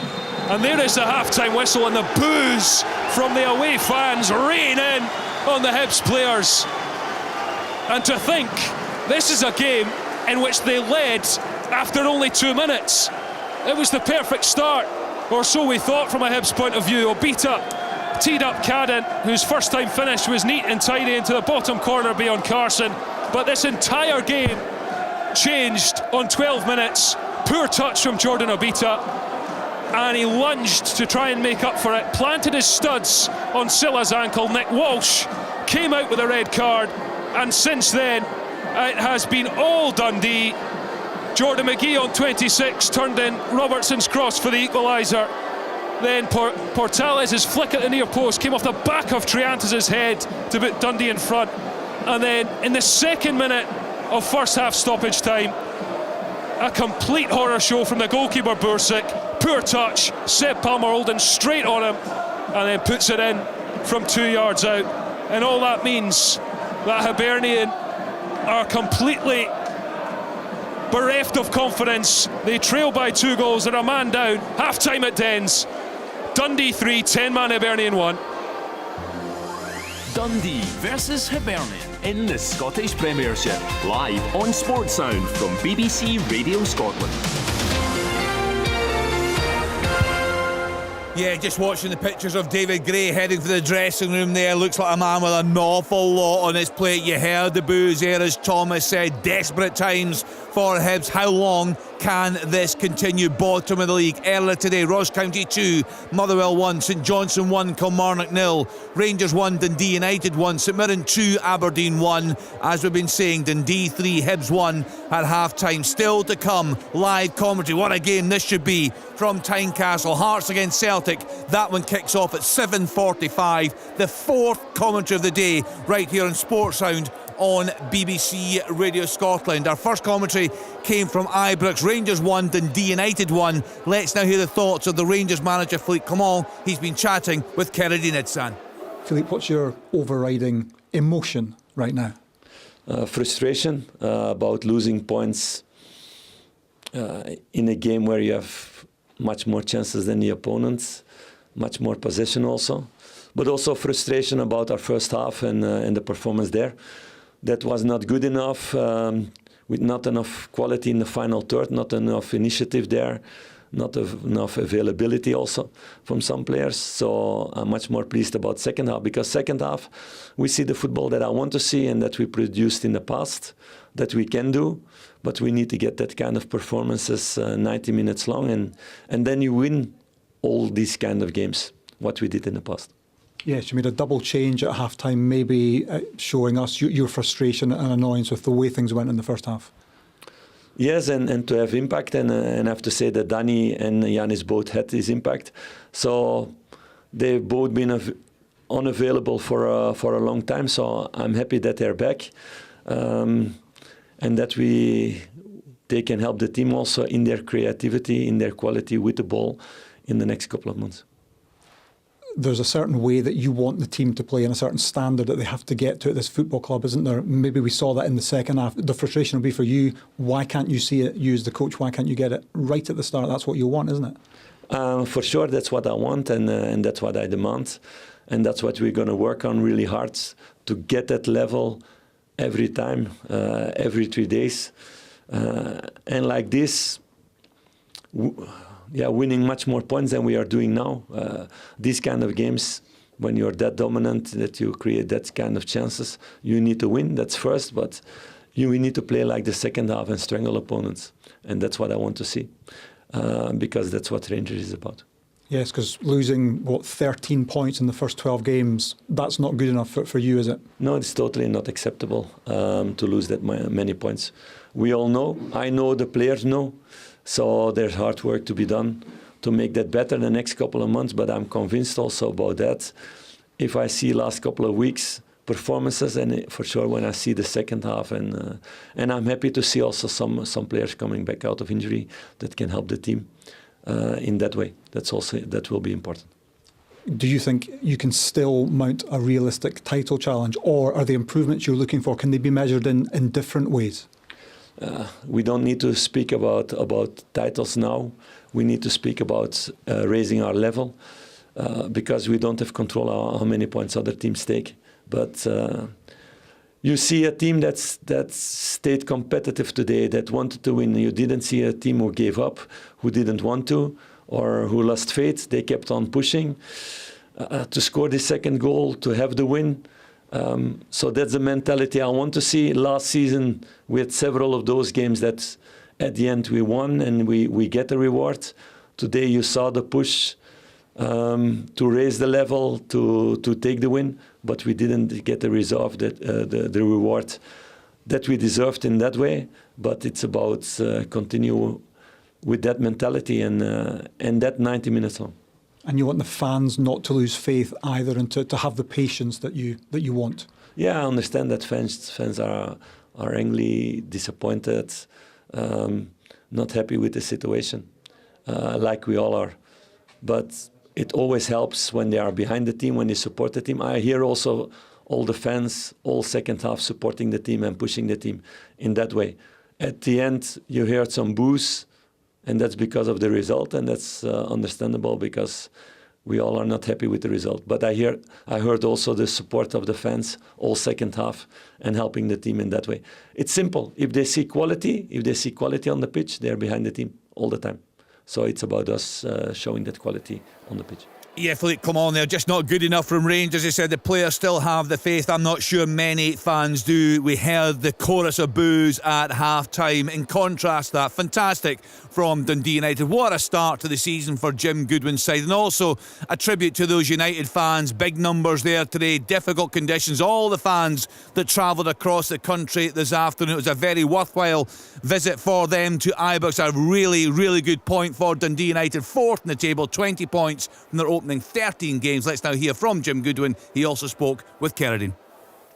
And there is the half-time whistle, and the boos from the away fans rain in on the Hibs players. And to think, this is a game in which they led after only 2 minutes. It was the perfect start, or so we thought from a Hibs point of view. Obita teed up Cadden, whose first time finish was neat and tidy into the bottom corner beyond Carson. But this entire game changed on 12 minutes. Poor touch from Jordan Obita, and he lunged to try and make up for it, planted his studs on Silla's ankle. Nick Walsh came out with a red card, and since then it has been all Dundee. Jordan McGee on 26 turned in Robertson's cross for the equaliser. Then Portales' flick at the near post came off the back of Triantas' head to put Dundee in front. And then in the second minute of first half stoppage time, a complete horror show from the goalkeeper Bursic. Poor touch, Seb Palmer-Olden straight on him, and then puts it in from 2 yards out. And all that means that Hibernian are completely bereft of confidence. They trail by 2 goals, they're a man down. Half time at Dens. Dundee 3, 10-man Hibernian 1. Dundee versus Hibernian in the Scottish Premiership, live on Sports Sound from BBC Radio Scotland. Yeah, just watching the pictures of David Gray heading for the dressing room there. Looks like a man with an awful lot on his plate. You heard the boos there, as Thomas said. Desperate times for Hibs. How long can this continue? Bottom of the league. Earlier today, Ross County 2, Motherwell 1, St Johnstone 1, Kilmarnock 0, Rangers 1, Dundee United 1, St Mirren 2, Aberdeen 1. As we've been saying, Dundee 3, Hibs 1 at half-time. Still to come, live commentary. What a game this should be from Tynecastle. Hearts against Celtic. That one kicks off at 7:45. The 4th commentary of the day right here on Sports Sound on BBC Radio Scotland. Our first commentary came from Ibrox. Rangers 1, Dundee United 1. Let's now hear the thoughts of the Rangers manager, Philippe Clement. He's been chatting with Kennedy Nidsan. Philippe, what's your overriding emotion right now? Frustration about losing points in a game where you have much more chances than the opponents, much more possession also, but also frustration about our first half and the performance there. That was not good enough, with not enough quality in the final third, not enough initiative there, not enough availability also from some players. So I'm much more pleased about second half, because second half we see the football that I want to see and that we produced in the past, that we can do, but we need to get that kind of performances 90 minutes long, and then you win all these kind of games, what we did in the past. Yes, you made a double change at half-time, maybe showing us your frustration and annoyance with the way things went in the first half. Yes, and to have impact, and I have to say that Danny and Yanis both had this impact. So they've both been unavailable for a long time, so I'm happy that they're back, and that they can help the team also in their creativity, in their quality with the ball in the next couple of months. There's a certain way that you want the team to play and a certain standard that they have to get to at this football club, isn't there? Maybe we saw that in the second half. The frustration will be for you. Why can't you see it, you as the coach? Why can't you get it right at the start? That's what you want, isn't it? For sure, that's what I want, and that's what I demand. And that's what we're going to work on really hard, to get that level every time, every 3 days. And like this, winning much more points than we are doing now. These kind of games, when you're that dominant, that you create that kind of chances, you need to win, that's first, but we need to play like the second half and strangle opponents. And that's what I want to see, because that's what Rangers is about. Yes, because losing, 13 points in the first 12 games, that's not good enough for you, is it? No, it's totally not acceptable to lose that many points. We all know, I know, the players know, so there's hard work to be done to make that better the next couple of months, but I'm convinced also about that. If I see last couple of weeks performances, and for sure when I see the second half, and I'm happy to see also some players coming back out of injury that can help the team in that way. That will be important. Do you think you can still mount a realistic title challenge, or are the improvements you're looking for, can they be measured in different ways? we don't need to speak about titles now. We need to speak about raising our level because we don't have control how many points other teams take. But you see a team that stayed competitive today, that wanted to win. You didn't see a team who gave up, who didn't want to, or who lost faith. They kept on pushing to score the second goal, to have the win. So that's the mentality I want to see. Last season, we had several of those games that at the end we won and we get the reward. Today you saw the push to raise the level, to take the win, but we didn't get the result, the reward that we deserved in that way. But it's about continue with that mentality and that 90 minutes on. And you want the fans not to lose faith either, and to have the patience that you want. Yeah, I understand that fans are angry, disappointed, not happy with the situation, like we all are. But it always helps when they are behind the team, when they support the team. I hear also all the fans, all second half, supporting the team and pushing the team in that way. At the end, you heard some boos, and that's because of the result, and that's understandable because we all are not happy with the result. But I heard also the support of the fans all second half and helping the team in that way. It's simple. If they see quality on the pitch, they're behind the team all the time. So it's about us showing that quality on the pitch. Yeah, Philippe, come on, they're just not good enough from Rangers. He said the players still have the faith. I'm not sure many fans do. We heard the chorus of boos at half-time. In contrast, that fantastic from Dundee United. What a start to the season for Jim Goodwin's side. And also a tribute to those United fans. Big numbers there today, difficult conditions. All the fans that travelled across the country this afternoon. It was a very worthwhile visit for them to Ibrox. A really, really good point for Dundee United. Fourth in the table, 20 points from their opening 13 games. Let's now hear from Jim Goodwin. He also spoke with Kerridine.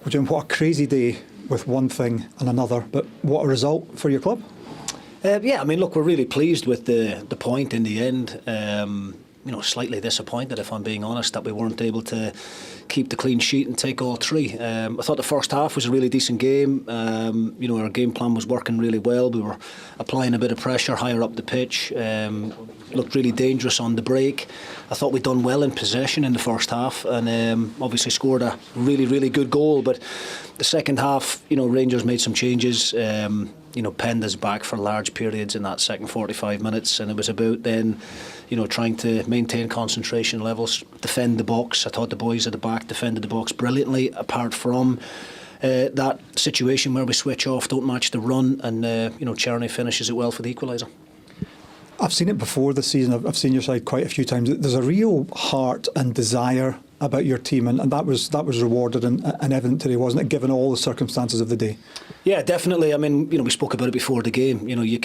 Well, Jim, what a crazy day with one thing and another, but what a result for your club. Yeah, I mean, look, we're really pleased with the point in the end. Slightly disappointed, if I'm being honest, that we weren't able to keep the clean sheet and take all three. I thought the first half was a really decent game. Our game plan was working really well. We were applying a bit of pressure higher up the pitch. Looked really dangerous on the break. I thought we'd done well in possession in the first half, and obviously scored a really, really good goal. But the second half, Rangers made some changes. Penned us back for large periods in that second 45 minutes, and it was about then, trying to maintain concentration levels, defend the box. I thought the boys at the back defended the box brilliantly, apart from that situation where we switch off, don't match the run, and Czerny finishes it well for the equaliser. I've seen it before this season. I've seen your side quite a few times. There's a real heart and desire about your team, and that was rewarded and evident today, wasn't it, given all the circumstances of the day? Yeah, definitely. I mean, we spoke about it before the game. You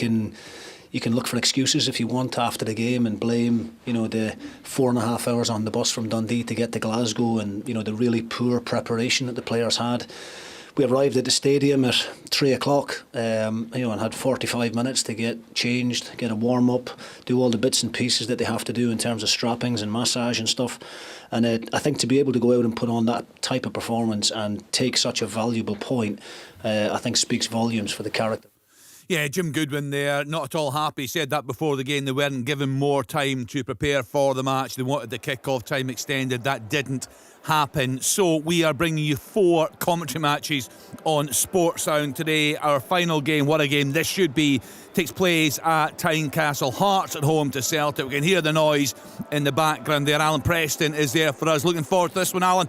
can look for excuses if you want after the game and blame, the 4.5 hours on the bus from Dundee to get to Glasgow and, the really poor preparation that the players had. We arrived at the stadium at 3 o'clock, and had 45 minutes to get changed, get a warm-up, do all the bits and pieces that they have to do in terms of strappings and massage and stuff. And I think to be able to go out and put on that type of performance and take such a valuable point, I think speaks volumes for the character. Yeah, Jim Goodwin there, not at all happy. He said that before the game. They weren't given more time to prepare for the match. They wanted the kick-off time extended. That didn't happen. So we are bringing you 4 commentary matches on Sports Sound today. Our final game, what a game this should be, takes place at Tynecastle. Hearts at home to Celtic. We can hear the noise in the background there. Alan Preston is there for us. Looking forward to this one, Alan.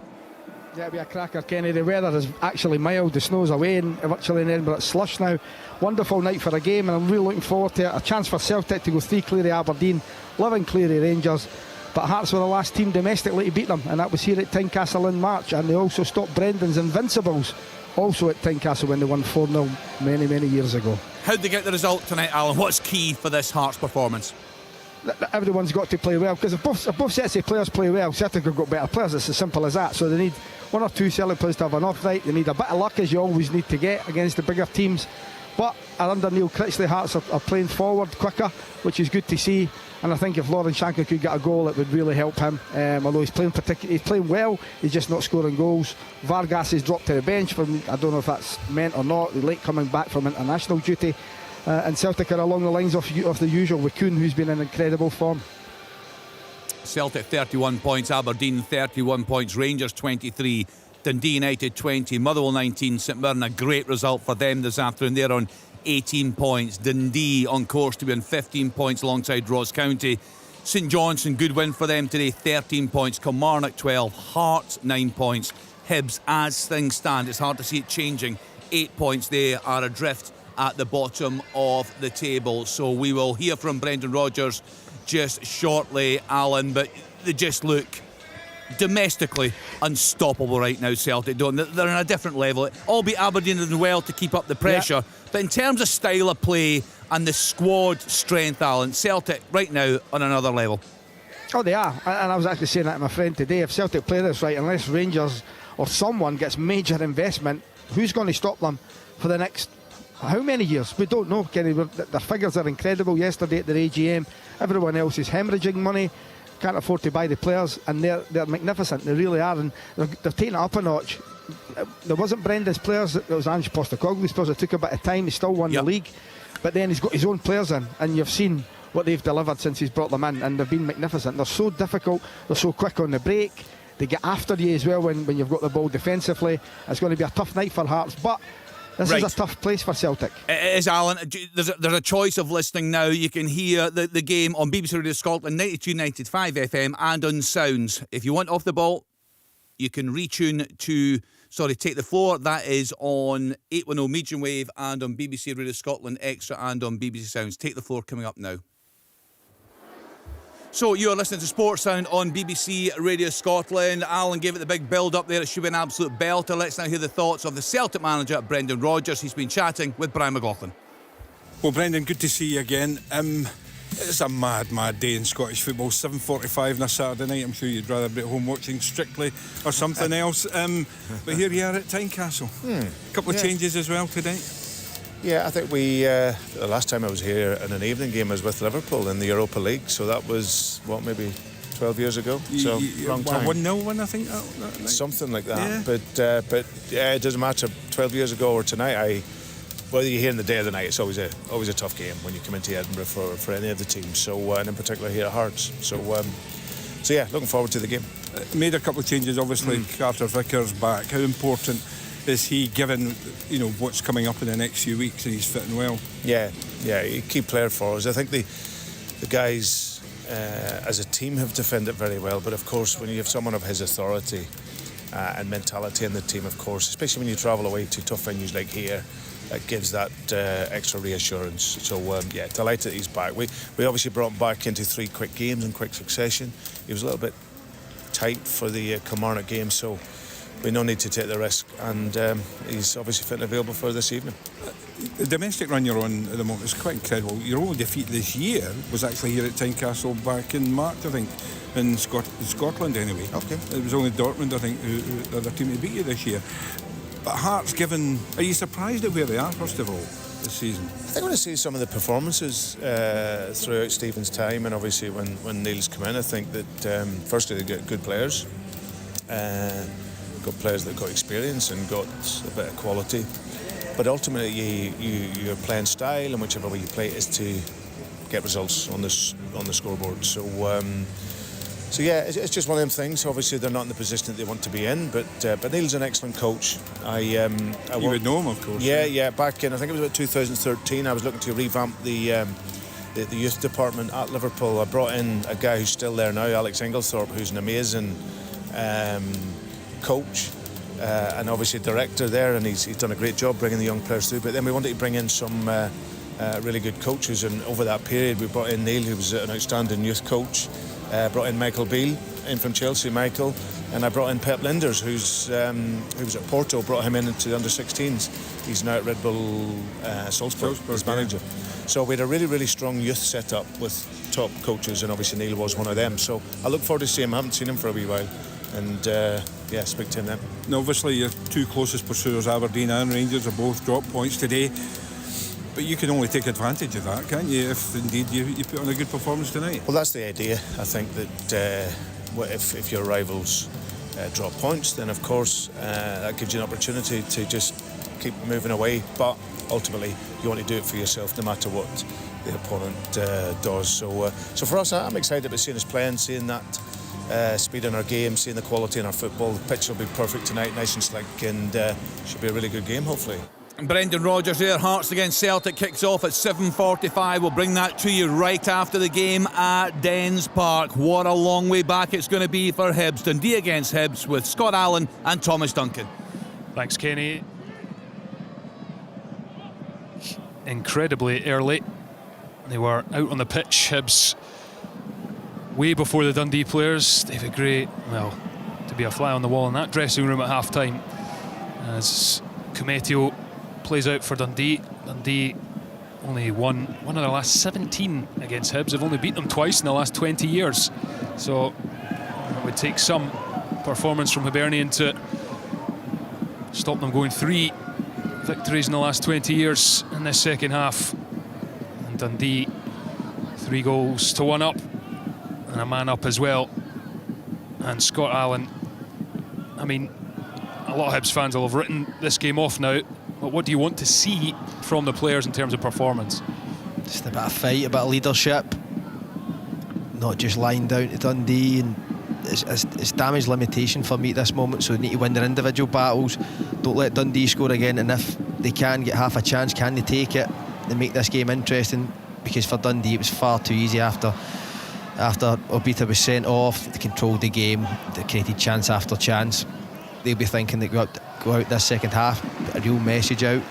Yeah, it'll be a cracker, Kenny. The weather is actually mild. The snow's away and virtually in Edinburgh. It's slush now. Wonderful night for a game, and I'm really looking forward to it. A chance for Celtic to go 3 clear of Aberdeen, 11 clear of Rangers. But Hearts were the last team domestically to beat them, and that was here at Tynecastle in March. And they also stopped Brendan's Invincibles, also at Tynecastle, when they won 4-0 many, many years ago. How'd they get the result tonight, Alan? What's key for this Hearts performance? Everyone's got to play well, because if both sets of players play well, Celtic have got better players. It's as simple as that. So they need 1 or 2 Celtic players to have an off night. They need a bit of luck, as you always need to get against the bigger teams. But under Neil Critchley, Hearts are playing forward quicker, which is good to see. And I think if Lauren Shanker could get a goal, it would really help him. Although he's playing well, he's just not scoring goals. Vargas has dropped to the bench for me. I don't know if that's meant or not. Late coming back from international duty. And Celtic are along the lines of the usual with Kuhn, who's been in incredible form. Celtic 31 points, Aberdeen 31 points, Rangers 23, Dundee United 20, Motherwell 19, St Mirren, a great result for them this afternoon. They're on 18 points. Dundee on course to be on 15 points alongside Ross County. St Johnstone, good win for them today, 13 points. Kilmarnock 12, Hearts 9 points. Hibs, as things stand, it's hard to see it changing, 8 points. They are adrift at the bottom of the table. So we will hear from Brendan Rodgers just shortly, Alan, but they just look domestically unstoppable right now, Celtic, don't they? They're on a different level. Albeit Aberdeen are doing well to keep up the pressure. But in terms of style of play and the squad strength, Alan, Celtic right now on another level. Oh, they are. And I was actually saying that to my friend today. If Celtic play this right, unless Rangers or someone gets major investment, who's going to stop them for the next how many years? We don't know, Kenny. Their figures are incredible. Yesterday at their AGM, everyone else is hemorrhaging money, can't afford to buy the players, and they're magnificent. They really are, and they're taking it up a notch. There wasn't Brenda's players, it was Ange Postecoglou's players. It took a bit of time. He still won the league, but then he's got his own players in, and you've seen what they've delivered since he's brought them in, and they've been magnificent. They're so difficult, they're so quick on the break, they get after you as well when you've got the ball defensively. It's going to be a tough night for Hearts, but this is a tough place for Celtic. It is, Alan. There's a choice of listening now. You can hear the game on BBC Radio Scotland 92.95 FM and on Sounds. If you want Off the Ball, you can retune to Take the Floor. That is on 810 medium wave and on BBC Radio Scotland Extra and on BBC Sounds. Take the Floor coming up now. So you are listening to Sports Sound on BBC Radio Scotland. Alan gave it the big build-up there. It should be an absolute belter. Let's now hear the thoughts of the Celtic manager, Brendan Rodgers. He's been chatting with Brian McLaughlin. Well, Brendan, good to see you again. It's a mad day in Scottish football. 7:45 on a Saturday night. I'm sure you'd rather be at home watching Strictly or something else. But here you are at Tynecastle. A couple of changes as well today. Yeah, I think the last time I was here in an evening game was with Liverpool in the Europa League, so that was, maybe 12 years ago? So, long time. 1-0 win, I think, that night. Something like that. Yeah. But it doesn't matter, 12 years ago or tonight, whether you're here in the day or the night, it's always a tough game when you come into Edinburgh for any of the teams, so, and in particular here at Hearts. So yeah, looking forward to the game. Made a couple of changes, obviously. Carter Vickers back. How important is he, given what's coming up in the next few weeks, and he's fitting well? Yeah, a key player for us. I think the guys as a team have defended very well, but of course when you have someone of his authority and mentality in the team, of course, especially when you travel away to tough venues like here, that gives that extra reassurance. So delighted he's back. We obviously brought him back into 3 quick games in quick succession. He was a little bit tight for the Kilmarnock game, so we no need to take the risk, and he's obviously fit and available for this evening. The domestic run you're on at the moment is quite incredible. Your only defeat this year was actually here at Tynecastle back in March, I think, in Scotland anyway. Okay. It was only Dortmund, I think, who the other team to beat you this year. But Hearts, are you surprised at where they are, first of all, this season? I think when I see some of the performances throughout Stephen's time, and obviously when Neil's come in, I think that firstly they get good players. Got players that got experience and got a bit of quality, but ultimately your playing style and whichever way you play is to get results on the scoreboard. So it's just one of them things. Obviously they're not in the position that they want to be in, but Neil's an excellent coach. You would know him, of course. Yeah. Back in, I think it was about 2013, I was looking to revamp the youth department at Liverpool. I brought in a guy who's still there now, Alex Inglethorpe, who's an amazing coach and obviously director there, and he's done a great job bringing the young players through. But then we wanted to bring in some really good coaches, and over that period we brought in Neil, who was an outstanding youth coach, brought in Michael Beale in from Chelsea, and I brought in Pep Linders, who was at Porto, brought him into the under-16s. He's now at Red Bull Salzburg as manager. So we had a really, really strong youth setup with top coaches, and obviously Neil was one of them. So I look forward to seeing him. I haven't seen him for a wee while, and speak to him then. Now, obviously your 2 closest pursuers, Aberdeen and Rangers, have both dropped points today. But you can only take advantage of that, can't you, if indeed you put on a good performance tonight? Well, that's the idea. I think that if your rivals drop points, then of course that gives you an opportunity to just keep moving away. But ultimately, you want to do it for yourself, no matter what the opponent does. So for us, I'm excited about seeing us playing, seeing that speed in our game, seeing the quality in our football. The pitch will be perfect tonight, nice and slick, and should be a really good game, hopefully. Brendan Rodgers there. Hearts against Celtic kicks off at 7:45. We'll bring that to you right after the game at Dens Park. What a long way back it's going to be for Hibs. Dundee against Hibs with Scott Allen and Thomas Duncan. Thanks, Kenny. Incredibly early. They were out on the pitch, Hibs, way before the Dundee players. David Gray, well, to be a fly on the wall in that dressing room at half-time. As Cometio plays out for Dundee. Dundee only won one of their last 17 against Hibs. They've only beat them twice in the last 20 years. So it would take some performance from Hibernian to stop them going 3 victories in the last 20 years in this second half. And Dundee 3 goals to 1 up and a man up as well. And Scott Allen, I mean, a lot of Hibs fans will have written this game off now, but what do you want to see from the players in terms of performance? Just a bit of fight, a bit of leadership, not just lying down to Dundee. And it's damage limitation for me at this moment, so they need to win their individual battles. Don't let Dundee score again, and if they can get half a chance, can they take it and make this game interesting? Because for Dundee it was far too easy after Obita was sent off. They controlled the game, they created chance after chance. They'll be thinking that go out this second half, put a real message out,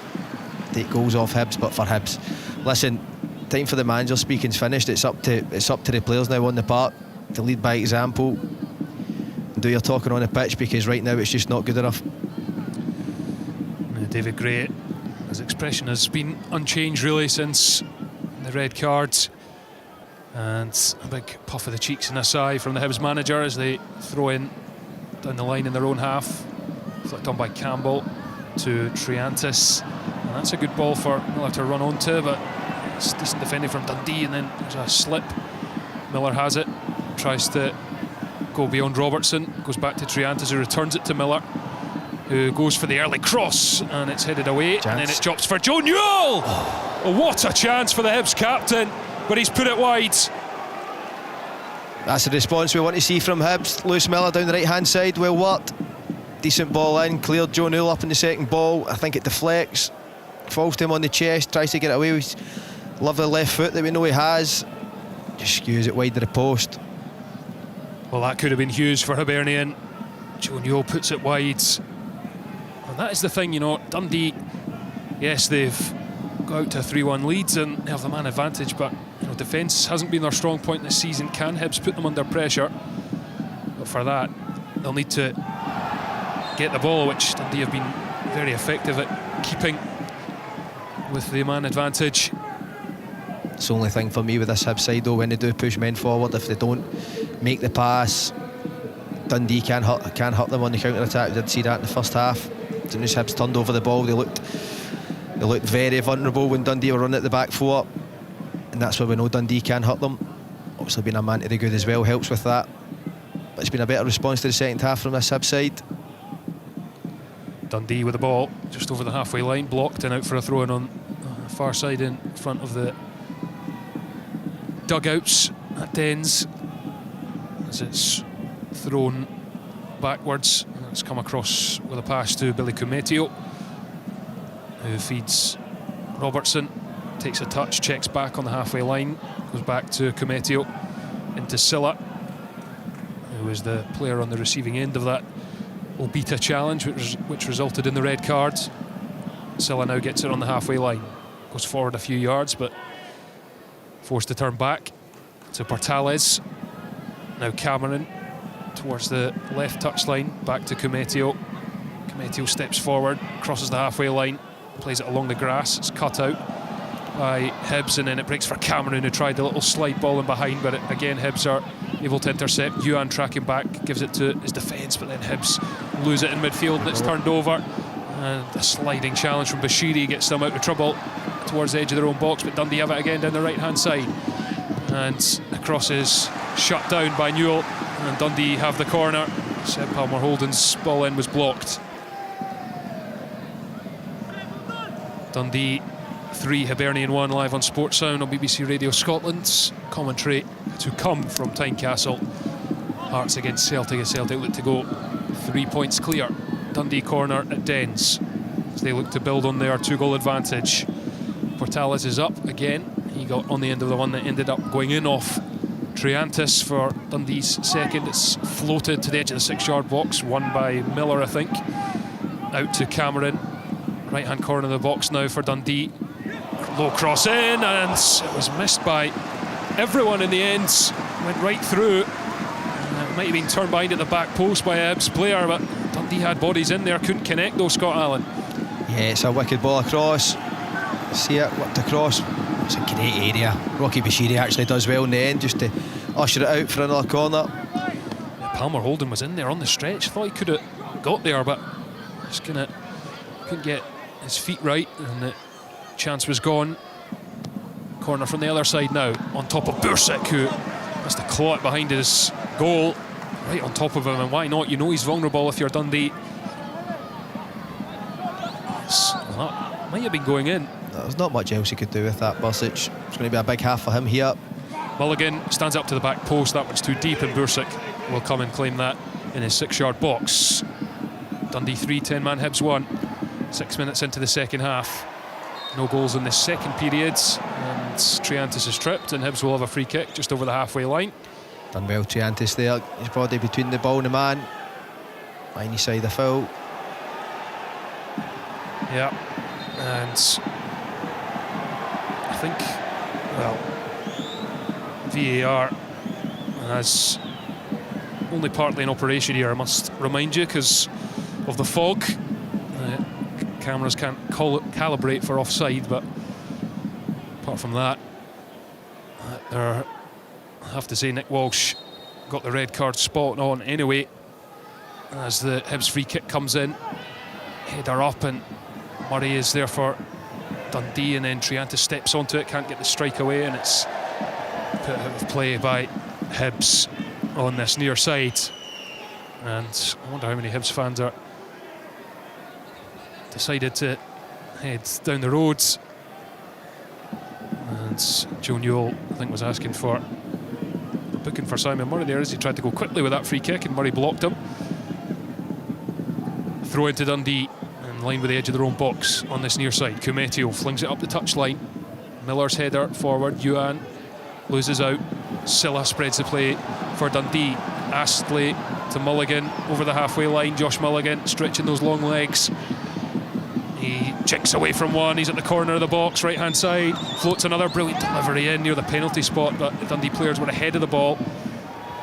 take goals off Hibs. But for Hibs, listen, time for the manager speaking's finished. It's up to the players now on the park to lead by example and do your talking on the pitch, because right now it's just not good enough. David Gray, his expression has been unchanged really since the red cards, and a big puff of the cheeks and a sigh from the Hibs manager as they throw in down the line in their own half, flicked on by Campbell to Triantis, and that's a good ball for Miller to run onto, but it's decent defending from Dundee, and then there's a slip. Miller has it, tries to go beyond Robertson, goes back to Triantis, who returns it to Miller, who goes for the early cross, and it's headed away, and then it drops for Joe Newell. Oh, what a chance for the Hibs captain, but he's put it wide. That's the response we want to see from Hibs. Lewis Miller down the right hand side, well worked, decent ball in, cleared Joe Newell up in the second ball. I think it deflects, falls to him on the chest, tries to get it away with his lovely left foot that we know he has, just skews it wide to the post. Well, that could have been huge for Hibernian. Joe Newell puts it wide, and that is the thing, you know, Dundee, yes, they've got out to a 3-1 leads and they have the man advantage, but you know, defence hasn't been their strong point this season. Can Hibs put them under pressure? But for that, they'll need to get the ball, which Dundee have been very effective at keeping with the man advantage. It's the only thing for me with this Hibs side though, when they do push men forward, if they don't make the pass, Dundee can hurt them on the counter-attack. We did see that in the first half. As soon as Hibs turned over the ball, they looked very vulnerable when Dundee were running at the back four, and that's where we know Dundee can hurt them. Obviously being a man to the good as well helps with that, but it's been a better response to the second half from this Hibs side. Dundee with the ball just over the halfway line, blocked and out for a throw-in on the far side in front of the dugouts at Dens, as it's thrown backwards. It's come across with a pass to Billy Cometio, who feeds Robertson, takes a touch, checks back on the halfway line, goes back to Cometio, into Silla, who was the player on the receiving end of that Obita challenge, which resulted in the red card. Silla now gets it on the halfway line, goes forward a few yards, but forced to turn back to Portales. Now Cameron towards the left touchline, back to Cometio. Cometio steps forward, crosses the halfway line, plays it along the grass. It's cut out by Hibs, and then it breaks for Cameron, who tried a little slide ball in behind, but again Hibs are able to intercept. Yuan tracking back, gives it to his defence, but then Hibs lose it in midfield and it's turned over, and a sliding challenge from Bashiri gets them out of trouble. towards the edge of their own box, but Dundee have it again down the right hand side, and the cross is shut down by Newell, and Dundee have the corner. Seb Palmer-Holden's ball in was blocked. Dundee 3, Hibernian 1, live on Sports Sound on BBC Radio Scotland's commentary to come from Tynecastle. Hearts against Celtic as Celtic look to go 3 points clear. Dundee corner at Dens as they look to build on their 2-goal advantage. Portales is up again. He got on the end of the one that ended up going in off Triantis for Dundee's second. It's floated to the edge of the 6-yard box, won by Miller, I think. Out to Cameron. Right hand corner of the box now for Dundee. Low cross in, and it was missed by everyone in the end. Went right through. It might have been turned behind at the back post by a Hibs player, but Dundee had bodies in there, couldn't connect though, Scott Allen. Yeah, it's a wicked ball across. See it whipped across. It's a great area. Rocky Bashiri actually does well in the end, just to usher it out for another corner. Palmer-Holden was in there on the stretch. Thought he could have got there, but just couldn't get his feet right, and the chance was gone. Corner from the other side now, on top of Bursic, who has to claw it behind his goal, right on top of him, and why not? You know he's vulnerable if you're Dundee. Well, that might have been going in. There's not much else he could do with that, Bursic. It's going to be a big half for him here. Mulligan stands up to the back post. That one's too deep, and Bursic will come and claim that in his 6-yard box. Dundee 3, 10-man Hibs 1. 6 minutes into the second half. No goals in the second period, and Triantis is tripped, and Hibs will have a free kick just over the halfway line. Done well, Triantis there. His body between the ball and the man. Miney side of foul. Yeah, and I think, well, VAR has only partly in operation here, I must remind you, because of the fog. Cameras can't calibrate for offside, but apart from that, I have to say Nick Walsh got the red card spot on anyway. As the Hibs free kick comes in, header up, and Murray is there for Dundee, and then Triantis steps onto it, can't get the strike away, and it's a bit of play by Hibs on this near side. And I wonder how many Hibs fans are decided to head down the roads, and Joe Newell, I think, was asking for a booking for Simon Murray there as he tried to go quickly with that free kick, and Murray blocked him. Throw into Dundee in line with the edge of their own box on this near side. Kumetio flings it up the touchline. Miller's header forward. Yuan loses out. Silla spreads the play for Dundee. Astley to Mulligan over the halfway line. Josh Mulligan stretching those long legs. He checks away from one. He's at the corner of the box, right hand side. Floats another brilliant delivery in near the penalty spot, but the Dundee players were ahead of the ball.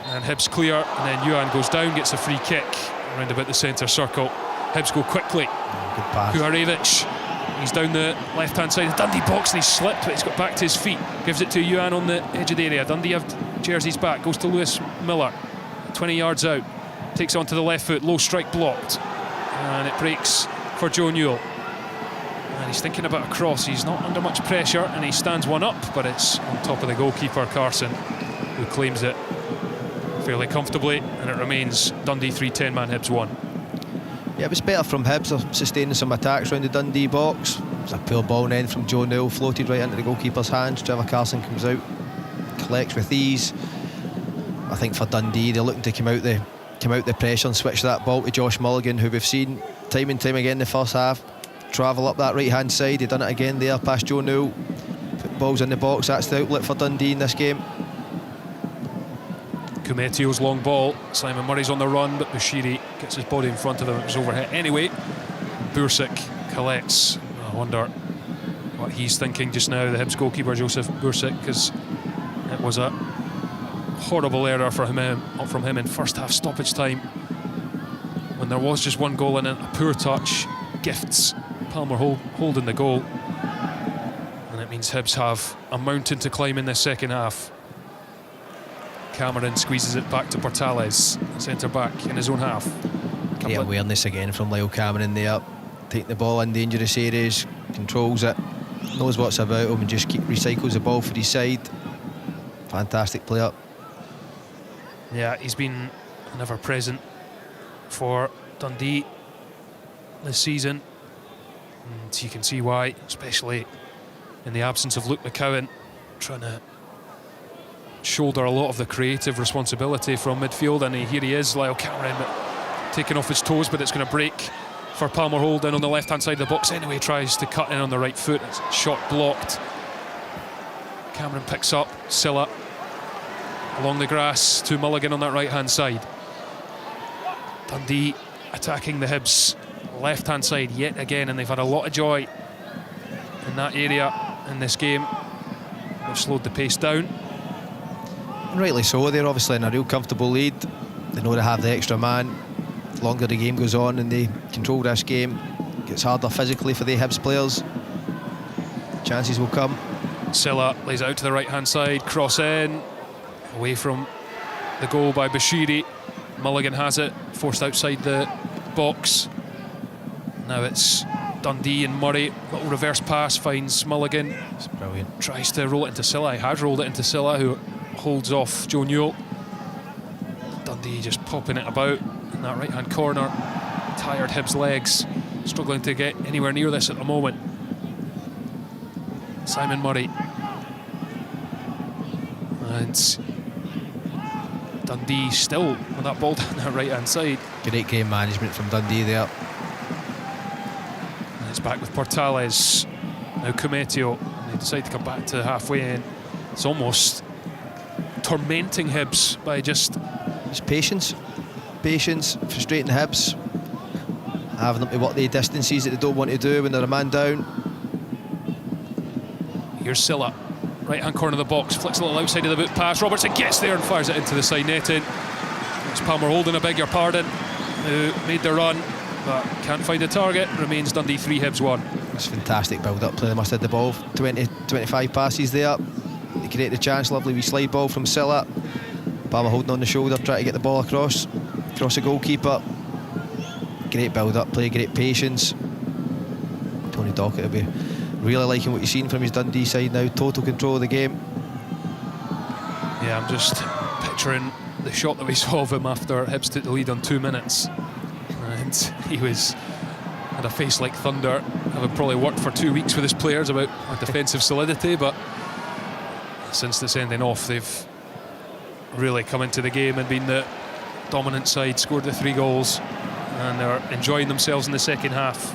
And Hibs clear, and then Yuan goes down, gets a free kick around about the centre circle. Hibs go quickly. Good pass. Kuharevich, he's down the left hand side of the Dundee box, and he's slipped, but he's got back to his feet. Gives it to Yuan on the edge of the area. Dundee have jerseys back. Goes to Lewis Miller, 20 yards out. Takes it onto the left foot. Low strike blocked, and it breaks for Joe Newell. And he's thinking about a cross. He's not under much pressure, and he stands one up, but it's on top of the goalkeeper, Carson, who claims it fairly comfortably, and it remains Dundee 3, 10-man Hibs 1. Yeah, it was better from Hibs. They're sustaining some attacks around the Dundee box. It's a poor ball then from Joe Newell, floated right into the goalkeeper's hands. Trevor Carson comes out, collects with ease. I think for Dundee, they're looking to come out the pressure and switch that ball to Josh Mulligan, who we've seen time and time again in the first half travel up that right hand side. He done it again there past Joe Newell. Put balls in the box. That's the outlet for Dundee in this game. Kumetio's long ball. Simon Murray's on the run, but Bashiri gets his body in front of him. It was overhit anyway. Bursic collects. I wonder what he's thinking just now, the Hibs goalkeeper Joseph Bursic, because it was a horrible error from him in first half stoppage time, when there was just one goal in it. A poor touch gifts Palmer holding the goal, and it means Hibs have a mountain to climb in this second half. Cameron squeezes it back to Portales, centre back in his own half. Great awareness again from Lyle Cameron there, taking the ball in dangerous areas, controls it, knows what's about him and just recycles the ball for his side. Fantastic player. Yeah, he's been an ever-present for Dundee this season, and you can see why, especially in the absence of Luke McCowan, trying to shoulder a lot of the creative responsibility from midfield. And here he is, Lyle Cameron, taking off his toes, but it's going to break for Palmer Holden on the left-hand side of the box. Anyway, tries to cut in on the right foot. It's shot blocked. Cameron picks up Silla along the grass to Mulligan on that right-hand side. Dundee attacking the Hibs left-hand side yet again, and they've had a lot of joy in that area in this game. They've slowed the pace down. And rightly so, they're obviously in a real comfortable lead. They know they have the extra man. The longer the game goes on and they control this game, it gets harder physically for the Hibs players. Chances will come. Silla lays it out to the right-hand side, cross in, away from the goal by Bashiri. Mulligan has it, forced outside the box. Now it's Dundee and Murray. Little reverse pass finds Mulligan. It's brilliant. Tries to roll it into Silla. He has rolled it into Silla, who holds off Joe Newell. Dundee just popping it about in that right-hand corner. Tired Hibs legs, struggling to get anywhere near this at the moment. Simon Murray. And Dundee still with that ball down that right-hand side. Great game management from Dundee there. And it's back with Portales. Now Kumetio. They decide to come back to halfway in. It's almost tormenting Hibs by just patience, frustrating the Hibs, having them to work the distances that they don't want to do when they're a man down. Here's Silla, right-hand corner of the box, flicks a little outside of the boot pass. Robertson gets there and fires it into the side netting. It's Palmer Holden, I beg your pardon, who made the run but can't find a target. Remains Dundee 3, Hibs 1. It's fantastic build-up play. They must have had the ball 20-25 passes there. They create the chance. Lovely wee slide ball from Silla. Palmer Holden on the shoulder, trying to get the ball across the goalkeeper. Great build-up play, great patience. Tony Dockett will be really liking what you've seen from his Dundee side now. Total control of the game. Yeah, I'm just picturing the shot that we saw of him after Hibs took the lead on 2 minutes, and he had a face like thunder, having probably worked for 2 weeks with his players about defensive solidity, but since the sending off they've really come into the game and been the dominant side, scored the 3 goals, and they're enjoying themselves in the second half.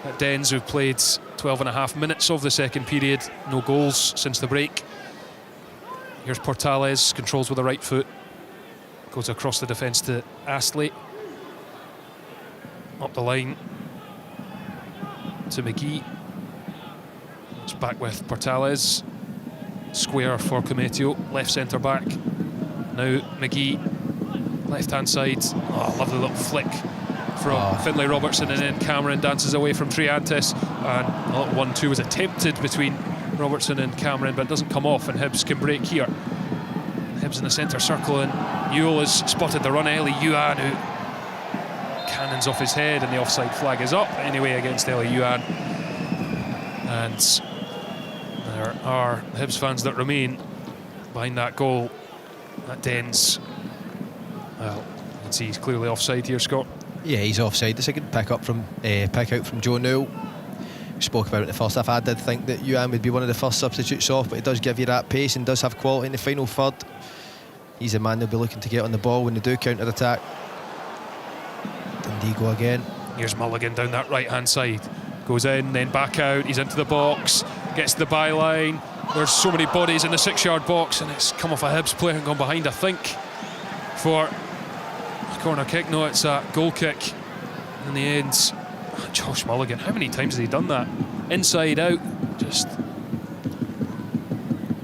At Dens, who've played 12.5 minutes of the second period, no goals since the break. Here's Portales, controls with the right foot, goes across the defence to Astley, up the line to McGee. It's back with Portales, square for Kumetio, left centre back. Now McGee, left-hand side. Oh, lovely little flick from Finlay Robertson, and then Cameron dances away from Triantis, and a little 1-2 was attempted between Robertson and Cameron, but it doesn't come off, and Hibs can break here. Hibs in the centre circle, and Newell has spotted the run. Eli Yuan, who cannons off his head, and the offside flag is up anyway against Eli Yuan. And there are Hibs fans that remain behind that goal at Dens. Well, you can see he's clearly offside here, Scott. Yeah, he's offside. It's a good pick out from Joe Newell. We spoke about it in the first half. I did think that Yuan would be one of the first substitutes off, but he does give you that pace and does have quality in the final third. He's the man they'll be looking to get on the ball when they do counter-attack. Dundee go again. Here's Mulligan down that right-hand side. Goes in, then back out. He's into the box, gets to the byline. There's so many bodies in the 6-yard box, and it's come off a Hibs player and gone behind, I think, for a corner kick. No, it's a goal kick in the end. Josh Mulligan, how many times has he done that? Inside out, just...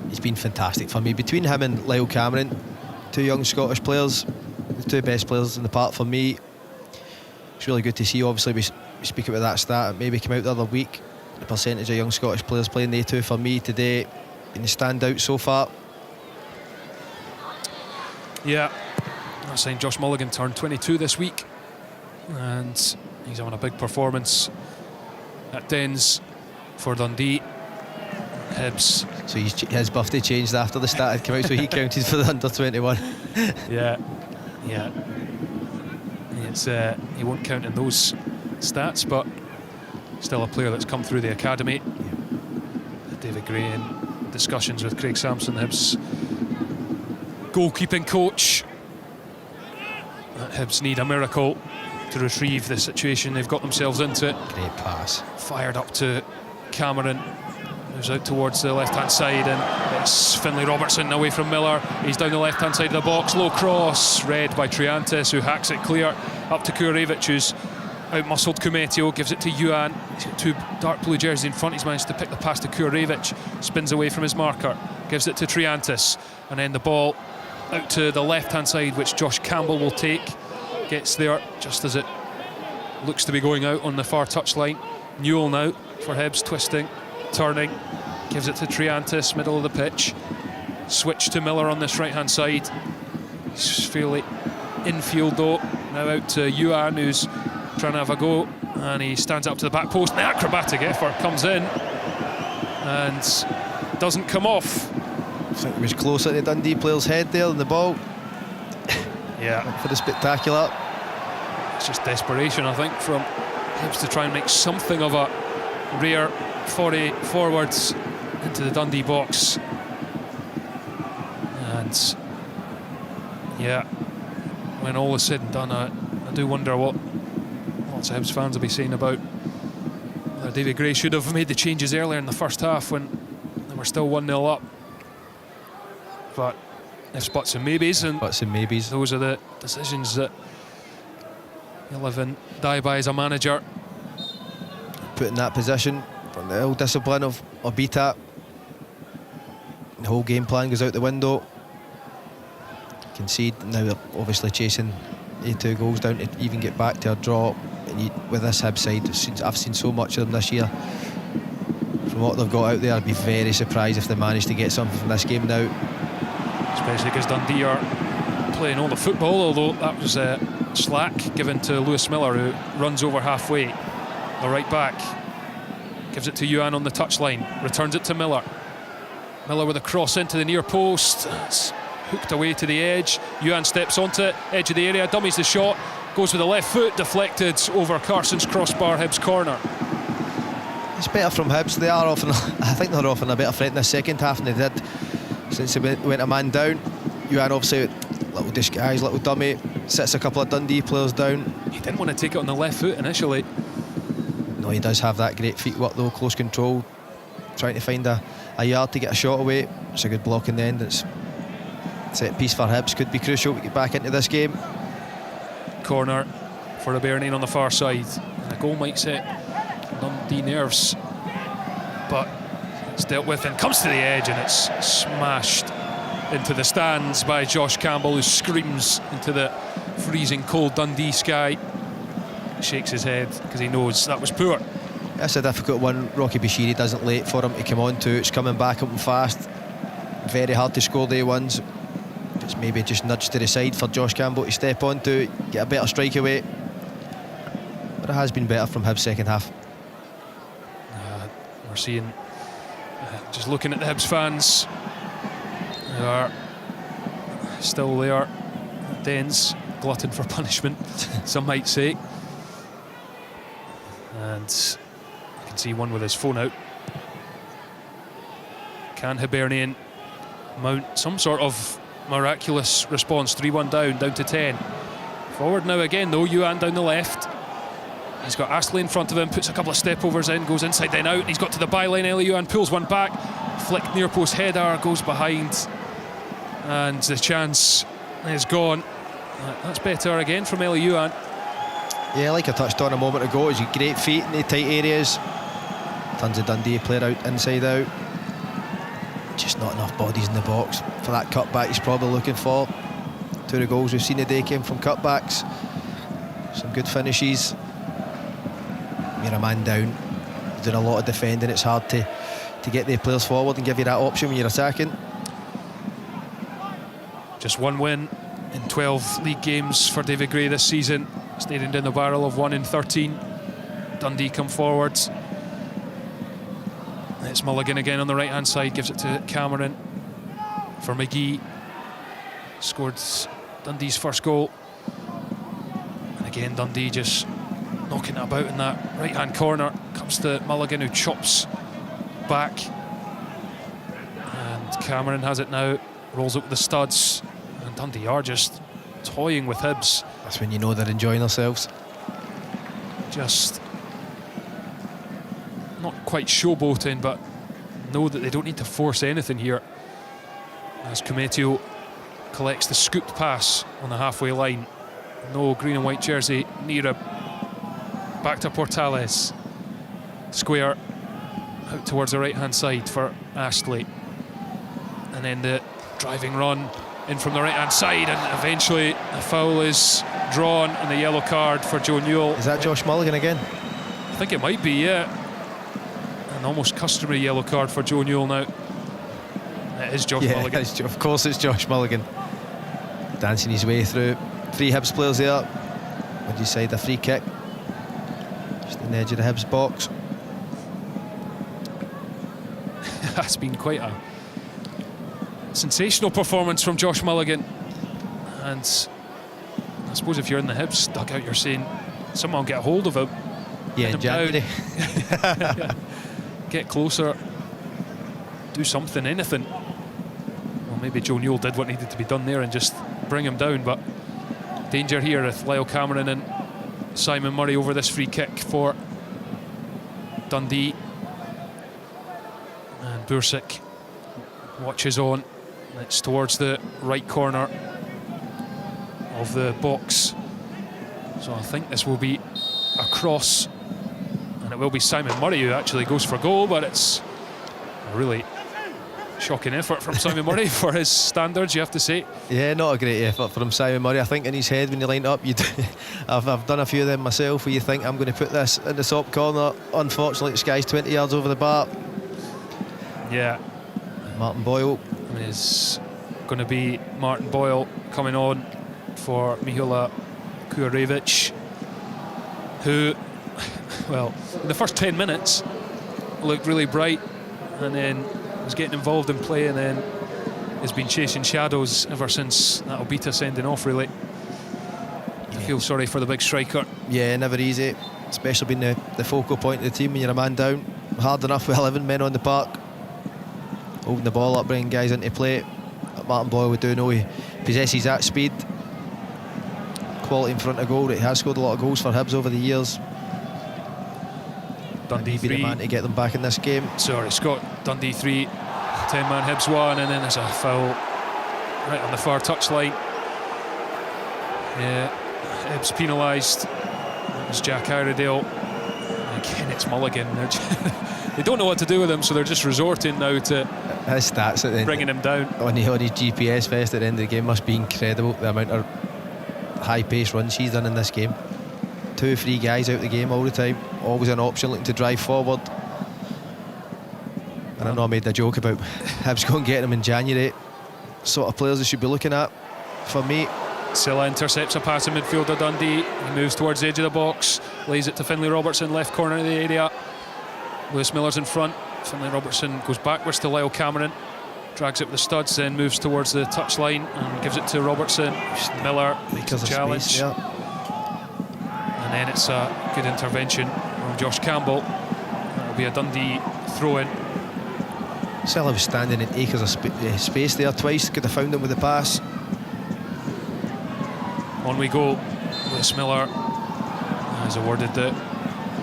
He's been fantastic for me. Between him and Lyle Cameron, 2 young Scottish players, the 2 best players in the park for me. It's really good to see. Obviously we speak about that stat, it maybe came out the other week, the percentage of young Scottish players playing the A2 for me today in the standout so far. Yeah, I saying Josh Mulligan turned 22 this week, and he's having a big performance at Dens for Dundee. Hibs. So his birthday changed after the stat had come out, so he counted for the under 21. Yeah. It's he won't count in those stats, but still a player that's come through the academy. David Gray in discussions with Craig Sampson, Hibs goalkeeping coach. Hibs need a miracle to retrieve the situation they've got themselves into. Great pass. Fired up to Cameron, who's out towards the left-hand side, and it's Finlay Robertson away from Miller. He's down the left-hand side of the box, low cross, read by Triantis, who hacks it clear up to Kurevic, who's out-muscled Kumetio, gives it to Yuan. He's got two dark blue jerseys in front. He's managed to pick the pass to Kurevic, spins away from his marker, gives it to Triantis, and then the ball out to the left-hand side, which Josh Campbell will take. Gets there just as it looks to be going out on the far touchline. Newell now for Hibs, twisting, turning, gives it to Triantis, middle of the pitch. Switch to Miller on this right-hand side. It's fairly infield though. Now out to Yuan, who's trying to have a go, and he stands up to the back post. And the acrobatic effort comes in and doesn't come off. I think it was closer to the Dundee player's head there than the ball. Yeah. For the spectacular. It's just desperation, I think, from Hibs to try and make something of a rare 40 forwards into the Dundee box. And yeah, when all is said and done, I do wonder what lots of Hibs fans will be saying about whether David Gray should have made the changes earlier in the first half when they were still 1-0 up. But ifs, buts and maybes, and those are the decisions that you live and die by as a manager. Put in that position from the old discipline of beat at. The whole game plan goes out the window. Concede. Now they're obviously chasing 2 goals down to even get back to a draw. And with this Hibs side, I've seen so much of them this year. From what they've got out there, I'd be very surprised if they manage to get something from this game now. Especially because Dundee are playing all the football, although that was slack given to Lewis Miller, who runs over halfway. The right back gives it to Yuan on the touchline, returns it to Miller. Miller with a cross into the near post. It's hooked away to the edge. Yuan steps onto it, edge of the area, dummies the shot, goes with the left foot, deflected over Carson's crossbar, Hibs corner. It's better from Hibs. They are often, I think they're offering a better threat in the second half than they did since they went a man down. Yuan obviously, little disguise, little dummy, sits a couple of Dundee players down. He didn't want to take it on the left foot initially. No, he does have that great feet work though, close control, trying to find a yard to get a shot away. It's a good block in the end. It's set piece for Hibs, could be crucial to get back into this game. Corner for Hibernian on the far side, and a goal might set Dundee nerves, but it's dealt with and comes to the edge, and it's smashed into the stands by Josh Campbell, who screams into the freezing cold Dundee sky. Shakes his head because he knows that was poor. That's a difficult one. Rocky Bashiri doesn't late for him to come on to. It's coming back up and fast. Very hard to score day ones. It's maybe just nudged to the side for Josh Campbell to step onto, get a better strike away. But it has been better from Hibs second half. We're seeing, just looking at the Hibs fans, they are still there. Dens, glutton for punishment, some might say. And you can see one with his phone out. Can Hibernian mount some sort of miraculous response? 3-1 down to 10. Forward now again though, Yuan down the left. He's got Astley in front of him, puts a couple of step-overs in, goes inside then out. He's got to the byline, Ellie Yuan pulls one back, flicked near post header, goes behind, and the chance is gone. That's better again from Ellie Yuan. Yeah, like I touched on a moment ago, he's got great feet in the tight areas. Tons of Dundee player out, inside out. Just not enough bodies in the box for that cutback he's probably looking for. 2 of the goals we've seen today came from cutbacks. Some good finishes. You're a man down, doing a lot of defending. It's hard to get the players forward and give you that option when you're attacking. Just one win in 12 league games for David Gray this season, staring down the barrel of 1 in 13. Dundee come forward, It's Mulligan again on the right hand side, gives it to Cameron for McGee. Scored Dundee's first goal. And again Dundee just knocking it about in that right hand corner. Comes to Mulligan, who chops back, and Cameron has it now, rolls up with the studs, and Dundee are just toying with Hibs. That's when you know they're enjoying themselves. Just not quite showboating, but know that they don't need to force anything here, as Kumetio collects the scooped pass on the halfway line. No green and white jersey near him. Back to Portales. Square out towards the right hand side for Astley, and then the driving run in from the right hand side, and eventually a foul is drawn and the yellow card for Joe Newell. Is that Josh Mulligan again? I think it might be, yeah. An almost customary yellow card for Joe Newell now. It is Josh Mulligan. Of course it's Josh Mulligan. Dancing his way through 3 Hibs players there. What do you say, the free kick? Just on the edge of the Hibs box. That's been quite a sensational performance from Josh Mulligan. And I suppose if you're in the Hibs dugout, you're saying someone get a hold of him. Yeah, in January. Get closer. Do something, anything. Well, maybe Joe Newell did what needed to be done there and just bring him down, but danger here with Lyle Cameron and Simon Murray over this free kick for Dundee. And Bursic watches on. It's towards the right corner of the box. So I think this will be a cross, and it will be Simon Murray who actually goes for goal, but it's a really shocking effort from Simon Murray for his standards, you have to say. Yeah, not a great effort from Simon Murray. I think in his head when he lined up, I've done a few of them myself, where you think, I'm going to put this in the top corner. Unfortunately, this guy's 20 yards over the bar. Yeah. Martin Boyle. I mean, it's going to be Martin Boyle coming on for Mihala Kujarevic, who, well, in the first 10 minutes looked really bright, and then was getting involved in play, and then has been chasing shadows ever since that Obita sending off, really. I feel sorry for the big striker. Yeah, never easy, especially being the focal point of the team when you're a man down. Hard enough with 11 men on the park, holding the ball up, bringing guys into play. Martin Boyle, we do know he possesses that speed, quality in front of goal. He has scored a lot of goals for Hibs over the years. Dundee 3. Be the man to get them back in this game. Sorry, Scott. Dundee 3, 10-man Hibs 1, and then there's a foul right on the far touchline. Yeah, Hibs penalised. It was Jack Iredale. Again, it's Mulligan. They don't know what to do with him, so they're just resorting now to his stats at bringing him down. On his GPS vest at the end of the game must be incredible, the amount of high-paced runs he's done in this game. 2-3 guys out the game all the time, always an option looking to drive forward. And I know I made a joke about Hibs going and getting him in January. Sort of players they should be looking at for me. Silla intercepts a pass in midfielder Dundee. He moves towards the edge of the box, lays it to Finlay Robertson, left corner of the area. Lewis Miller's in front. Finlay Robertson goes backwards to Lyle Cameron, drags it with the studs, then moves towards the touchline and gives it to Robertson. Miller makes a challenge. Space, yeah. And then it's a good intervention from Josh Campbell. That'll be a Dundee throw-in. Silla was standing in acres of space there twice, could have found him with the pass. On we go. Lewis Miller has awarded the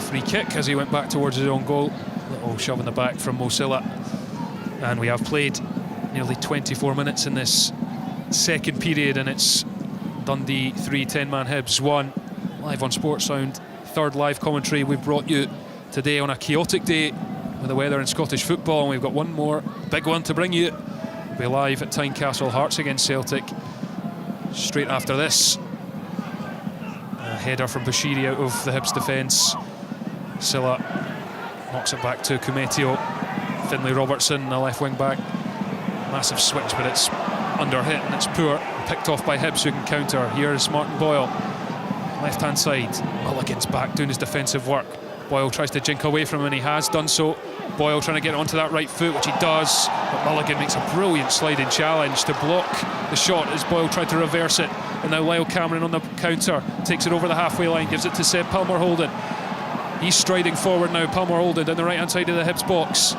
free kick as he went back towards his own goal. Little shove in the back from Mo Silla. And we have played nearly 24 minutes in this second period, and it's Dundee 3, 10-man Hibs 1. Live on Sports Sound, third live commentary we've brought you today on a chaotic day with the weather in Scottish football, and we've got one more big one to bring you. We'll be live at Tynecastle, Hearts against Celtic. Straight after this, a header from Bashiri out of the Hibs defence. Silla knocks it back to Kumetio. Finlay Robertson, the left wing back. Massive switch, but it's under hit and it's poor. Picked off by Hibs, who can counter. Here's Martin Boyle. Left hand side, Mulligan's back doing his defensive work. Boyle tries to jink away from him, and he has done so. Boyle trying to get onto that right foot, which he does, but Mulligan makes a brilliant sliding challenge to block the shot as Boyle tried to reverse it, and now Lyle Cameron on the counter takes it over the halfway line, gives it to Seb Palmer-Houlden. He's striding forward now, Palmer-Houlden down the right hand side of the Hibs box,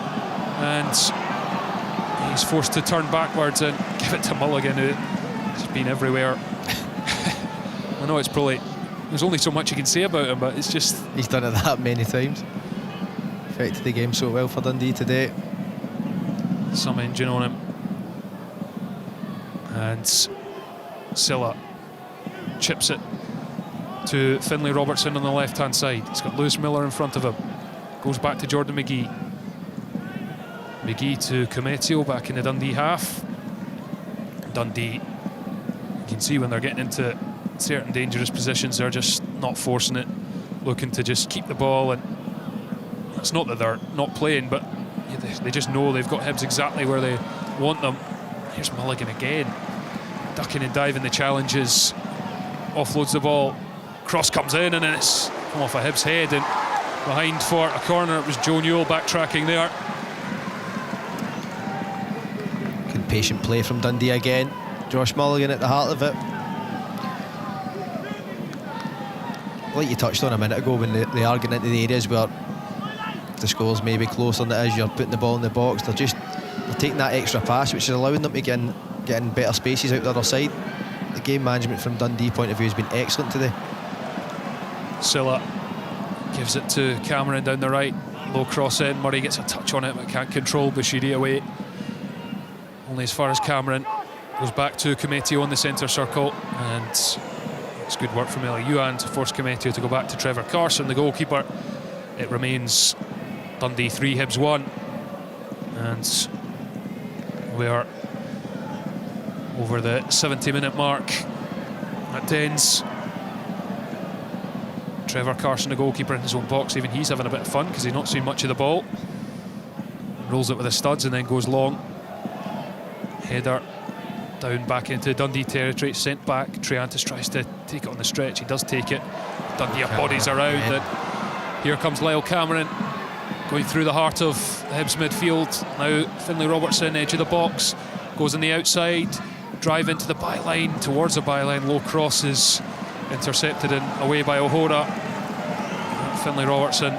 and he's forced to turn backwards and give it to Mulligan, who's been everywhere. I know it's probably, there's only so much you can say about him, but it's just, he's done it that many times. Affected the game so well for Dundee today. Some engine on him. And Silla chips it to Finlay Robertson on the left hand side. He's got Lewis Miller in front of him. Goes back to Jordan McGee. McGee to Cometio back in the Dundee half. Dundee, you can see when they're getting into certain dangerous positions, they're just not forcing it, looking to just keep the ball. And it's not that they're not playing, but they just know they've got Hibs exactly where they want them. Here's Mulligan again, ducking and diving the challenges, offloads the ball, cross comes in, and then it's come off a Hibs head, and behind for a corner it was Joe Newell backtracking there. Good patient play from Dundee again. Josh Mulligan at the heart of it. Like you touched on a minute ago, when they are getting into the areas where the score's maybe closer than it is, you're putting the ball in the box, they're taking that extra pass, which is allowing them to get in better spaces out the other side. The game management from Dundee point of view has been excellent today. Silla gives it to Cameron down the right, low cross in, Murray gets a touch on it but can't control Bashiri away. Only as far as Cameron. Goes back to Cometio on the centre circle, and it's good work from Eli Yuan to force Cometio to go back to Trevor Carson, the goalkeeper. It remains Dundee 3, Hibs 1, and we're over the 70-minute mark at Dens. Trevor Carson, the goalkeeper, in his own box. Even he's having a bit of fun because he's not seen much of the ball. Rolls it with the studs and then goes long. Header down back into Dundee territory, sent back. Triantis tries to take it on the stretch. He does take it. Dundee bodies around, and here comes Lyle Cameron going through the heart of the Hibs midfield. Now Finlay Robertson, edge of the box, goes on the outside, drive into the byline, towards the byline, low cross is intercepted and away by O'Hora. Finlay Robertson,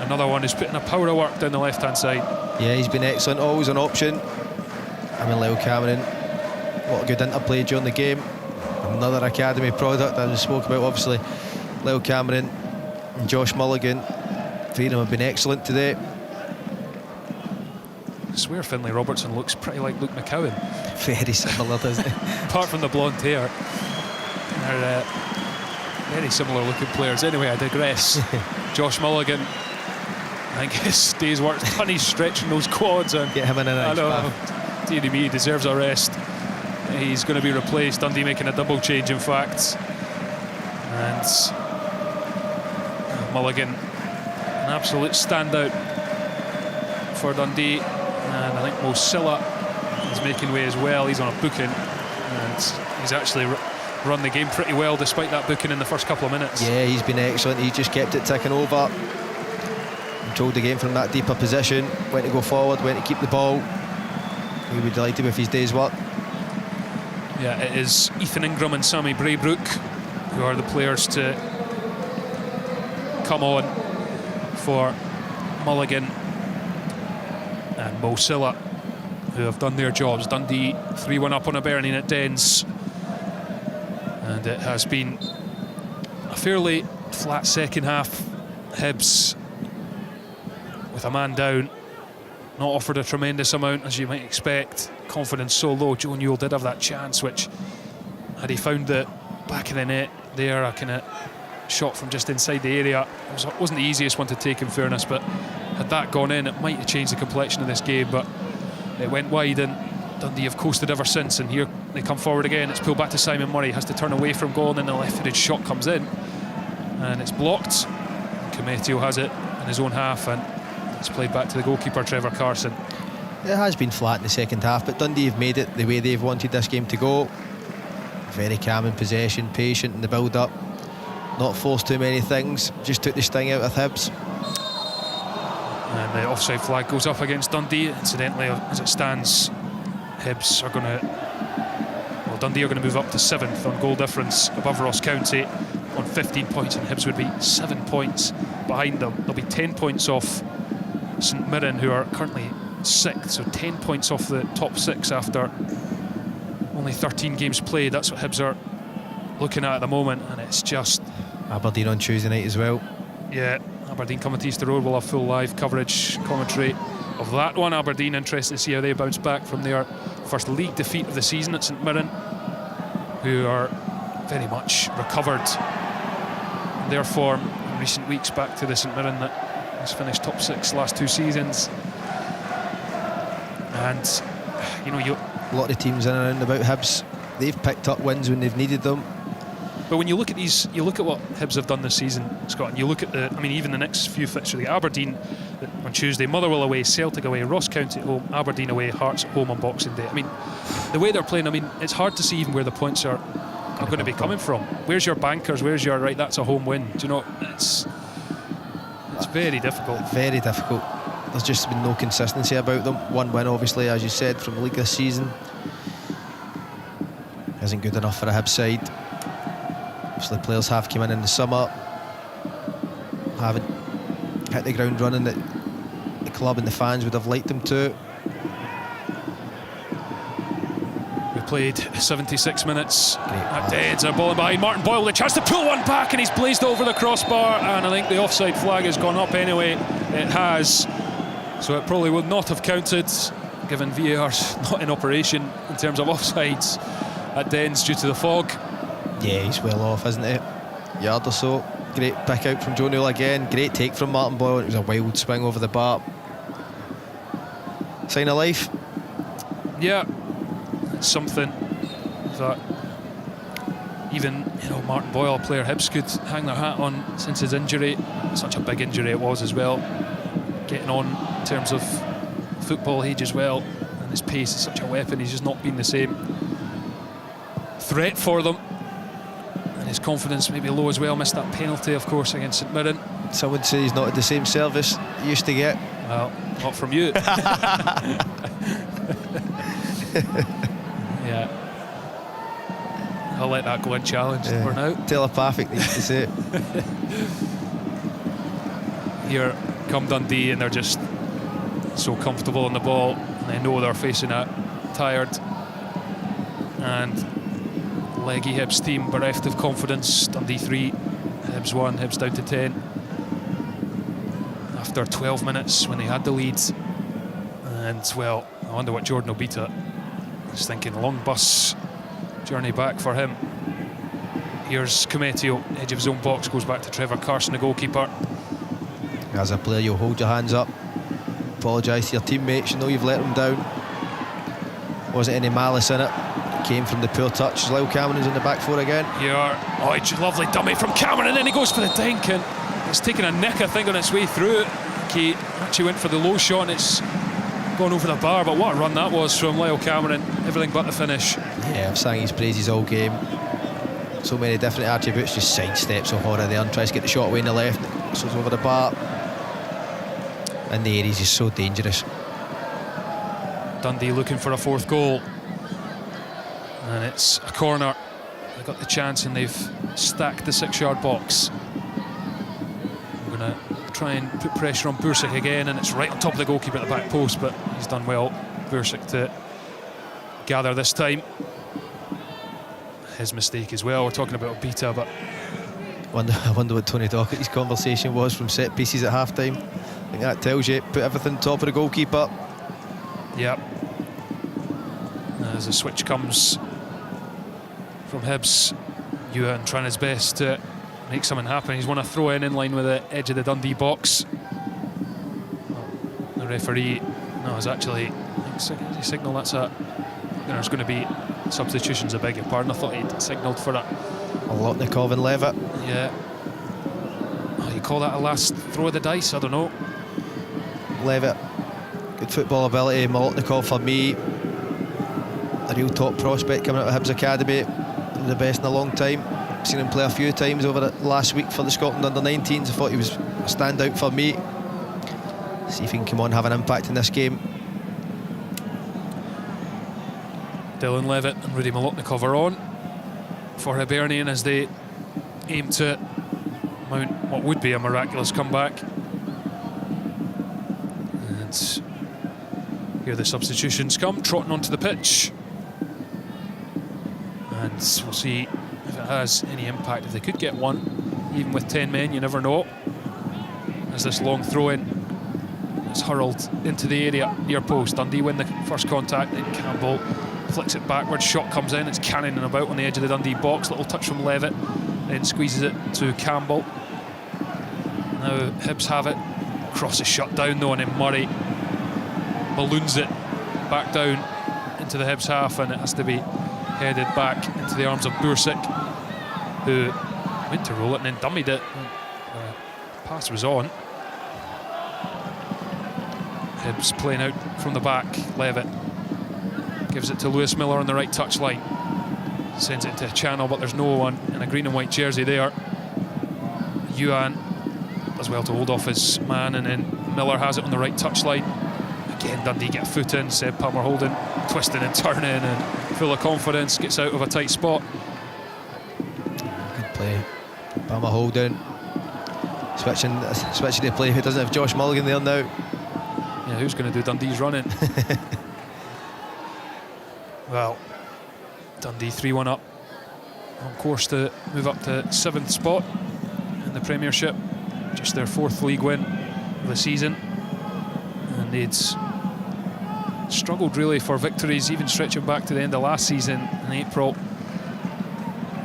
another one, who's putting a power of work down the left hand side. Yeah, he's been excellent, always an option. I mean, Lyle Cameron, what a good interplay during the game. Another academy product that we spoke about, obviously. Lyle Cameron and Josh Mulligan, three of them have been excellent today. I swear Finlay Robertson looks pretty like Luke McCowan. Very similar, doesn't he? Apart from the blonde hair, they're very similar looking players. Anyway, I digress. Josh Mulligan, I think his day's work done. He's stretching those quads, and get him in an ice bath. Deary me, he deserves a rest. He's going to be replaced. Dundee making a double change, in fact. And Mulligan, an absolute standout for Dundee. And I think Mo Silla is making way as well. He's on a booking, and he's actually run the game pretty well despite that booking in the first couple of minutes. Yeah, he's been excellent. He just kept it ticking over, controlled the game from that deeper position, went to go forward, went to keep the ball. He would be delighted with his day's work. Yeah, it is Ethan Ingram and Sammy Braybrook who are the players to come on for Mulligan and Mo Silla, who have done their jobs. Dundee 3-1 up on Hibernian at Dens, and it has been a fairly flat second half. Hibs, with a man down, not offered a tremendous amount, as you might expect. Confidence so low. Joe Newell did have that chance, which, had he found the back of the net there, a kind of shot from just inside the area, it wasn't the easiest one to take, in fairness, but had that gone in, it might have changed the complexion of this game. But it went wide, and Dundee have coasted ever since. And here they come forward again. It's pulled back to Simon Murray, has to turn away from goal, and then the left-footed shot comes in and it's blocked. Cometio has it in his own half, and it's played back to the goalkeeper, Trevor Carson. It has been flat in the second half, but Dundee have made it the way they've wanted this game to go. Very calm in possession, patient in the build-up, not forced too many things, just took the sting out of Hibs. And the offside flag goes up against Dundee. Incidentally, as it stands, Hibs are going to... Well, Dundee are going to move up to 7th on goal difference above Ross County on 15 points, and Hibs would be 7 points behind them. They'll be 10 points off St Mirren, who are currently 6th, so 10 points off the top 6 after only 13 games played. That's what Hibs are looking at the moment, and it's just... Aberdeen on Tuesday night as well. Yeah, Aberdeen coming to Easter Road. We'll have full live coverage, commentary of that one. Aberdeen, interested to see how they bounce back from their first league defeat of the season at St Mirren, who are very much recovered in their form in recent weeks, back to the St Mirren that has finished top 6 last 2 seasons. And you know, a lot of teams in and around about Hibs, they've picked up wins when they've needed them. But when you look at these, you look at what Hibs have done this season, Scott, and you look at even the next few fixtures, the Aberdeen on Tuesday, Motherwell away, Celtic away, Ross County at home, Aberdeen away, Hearts at home on Boxing Day. I mean, the way they're playing, it's hard to see even where the points are going to be coming from. Where's your bankers? Where's your, right, that's a home win? Do you know, it's very difficult. Very difficult. There's just been no consistency about them. One win, obviously, as you said, from the league this season isn't good enough for a Hibs side. Obviously, players have come in the summer, haven't hit the ground running that the club and the fans would have liked them to. We played 76 minutes at Deads, a ball in behind Martin Boyle, the chance to pull one back, and he's blazed over the crossbar, and I think the offside flag has gone up anyway. It has, so it probably would not have counted, given VAR's not in operation in terms of offsides at Dens due to the fog. Yeah, he's well off, isn't he? Yard or so. Great pick out from Joe Newell again. Great take from Martin Boyle. It was a wild swing over the bar. Sign of life. Yeah, it's something that even, you know, Martin Boyle, a player Hibs could hang their hat on since his injury. Such a big injury it was as well. Getting on in terms of football age as well, and his pace is such a weapon. He's just not been the same threat for them. His confidence maybe low as well. Missed that penalty, of course, against St Mirren. Some would say he's not at the same service he used to get. Well, not from you. Yeah, I'll let that go unchallenged for now. Telepathic, they used to say it. Here come Dundee, and they're just so comfortable on the ball, and they know they're facing a tired and leggy Hibs team, bereft of confidence. Dundee 3, Hibs 1, Hibs down to 10 after 12 minutes when they had the lead. And well, I wonder what Jordan Obita is thinking. Long bus journey back for him. Here's Cometio, edge of his own box, goes back to Trevor Carson, the goalkeeper. As a player, you'll hold your hands up, apologise to your teammates, you know you've let them down. Wasn't any malice in it. Came from the poor touch. Lyle Cameron's in the back four again. Yeah, oh, lovely dummy from Cameron, and then he goes for the dink, and it's taken a nick, I think, on its way through. He actually went for the low shot, and it's gone over the bar. But what a run that was from Lyle Cameron, everything but the finish. Yeah, I've sang his praises all game. So many different attributes, just sidesteps so horror there and tries to get the shot away in the left, so it's over the bar. In the air, he's just so dangerous. Dundee looking for a 4th goal. And it's a corner. They got the chance and they've stacked the 6-yard box. I'm going to try and put pressure on Bursic again, and it's right on top of the goalkeeper at the back post, but he's done well, Bursic, to gather this time. His mistake as well. We're talking about Obita, but I wonder what Tony Docherty's conversation was from set pieces at half time. I think that tells you, put everything top of the goalkeeper. Yep. As the switch comes from Hibs, Ewan trying his best to make something happen. He's won a throw in line with the edge of the Dundee box. The referee, no, is actually, he signalled that's a, there's going to be substitutions, I beg your pardon. I thought he'd signalled for it. Molotnikov and Levitt. Yeah. Oh, you call that a last throw of the dice? I don't know. Levitt, good football ability. Molotnikov, for me, a real top prospect coming out of Hibs Academy, the best in a long time. Seen him play a few times over the last week for the Scotland under-19s. I thought he was a standout for me. See if he can come on, have an impact in this game. Dylan Levitt and Rudy Molotnikov are on for Hibernian as they aim to mount what would be a miraculous comeback. And here the substitutions come, trotting onto the pitch. And we'll see if it has any impact. If they could get one, even with 10 men, you never know. As this long throw-in is hurled into the area near post. Dundee win the first contact, then Campbell flicks it backwards, shot comes in, it's cannoning about on the edge of the Dundee box, little touch from Levitt, then squeezes it to Campbell. Now Hibs have it, cross is shut down though, and then Murray balloons it back down into the Hibs half, and it has to be headed back into the arms of Bursic, who went to roll it and then dummied it. Pass was on. Hibs playing out from the back. Levitt gives it to Lewis Miller on the right touchline. Sends it into a channel, but there's no one in a green and white jersey there. Yuan does well to hold off his man, and then Miller has it on the right touchline. Again, Dundee get a foot in. Seb Palmer Holden twisting and turning and full of confidence, gets out of a tight spot. Good play. Palmer Holden switching the play. Who doesn't have Josh Mulligan there now? Yeah, who's going to do Dundee's running? Well, Dundee 3-1 up, on course to move up to 7th spot in the Premiership, just their 4th league win of the season, and they'd struggled really for victories, even stretching back to the end of last season in April.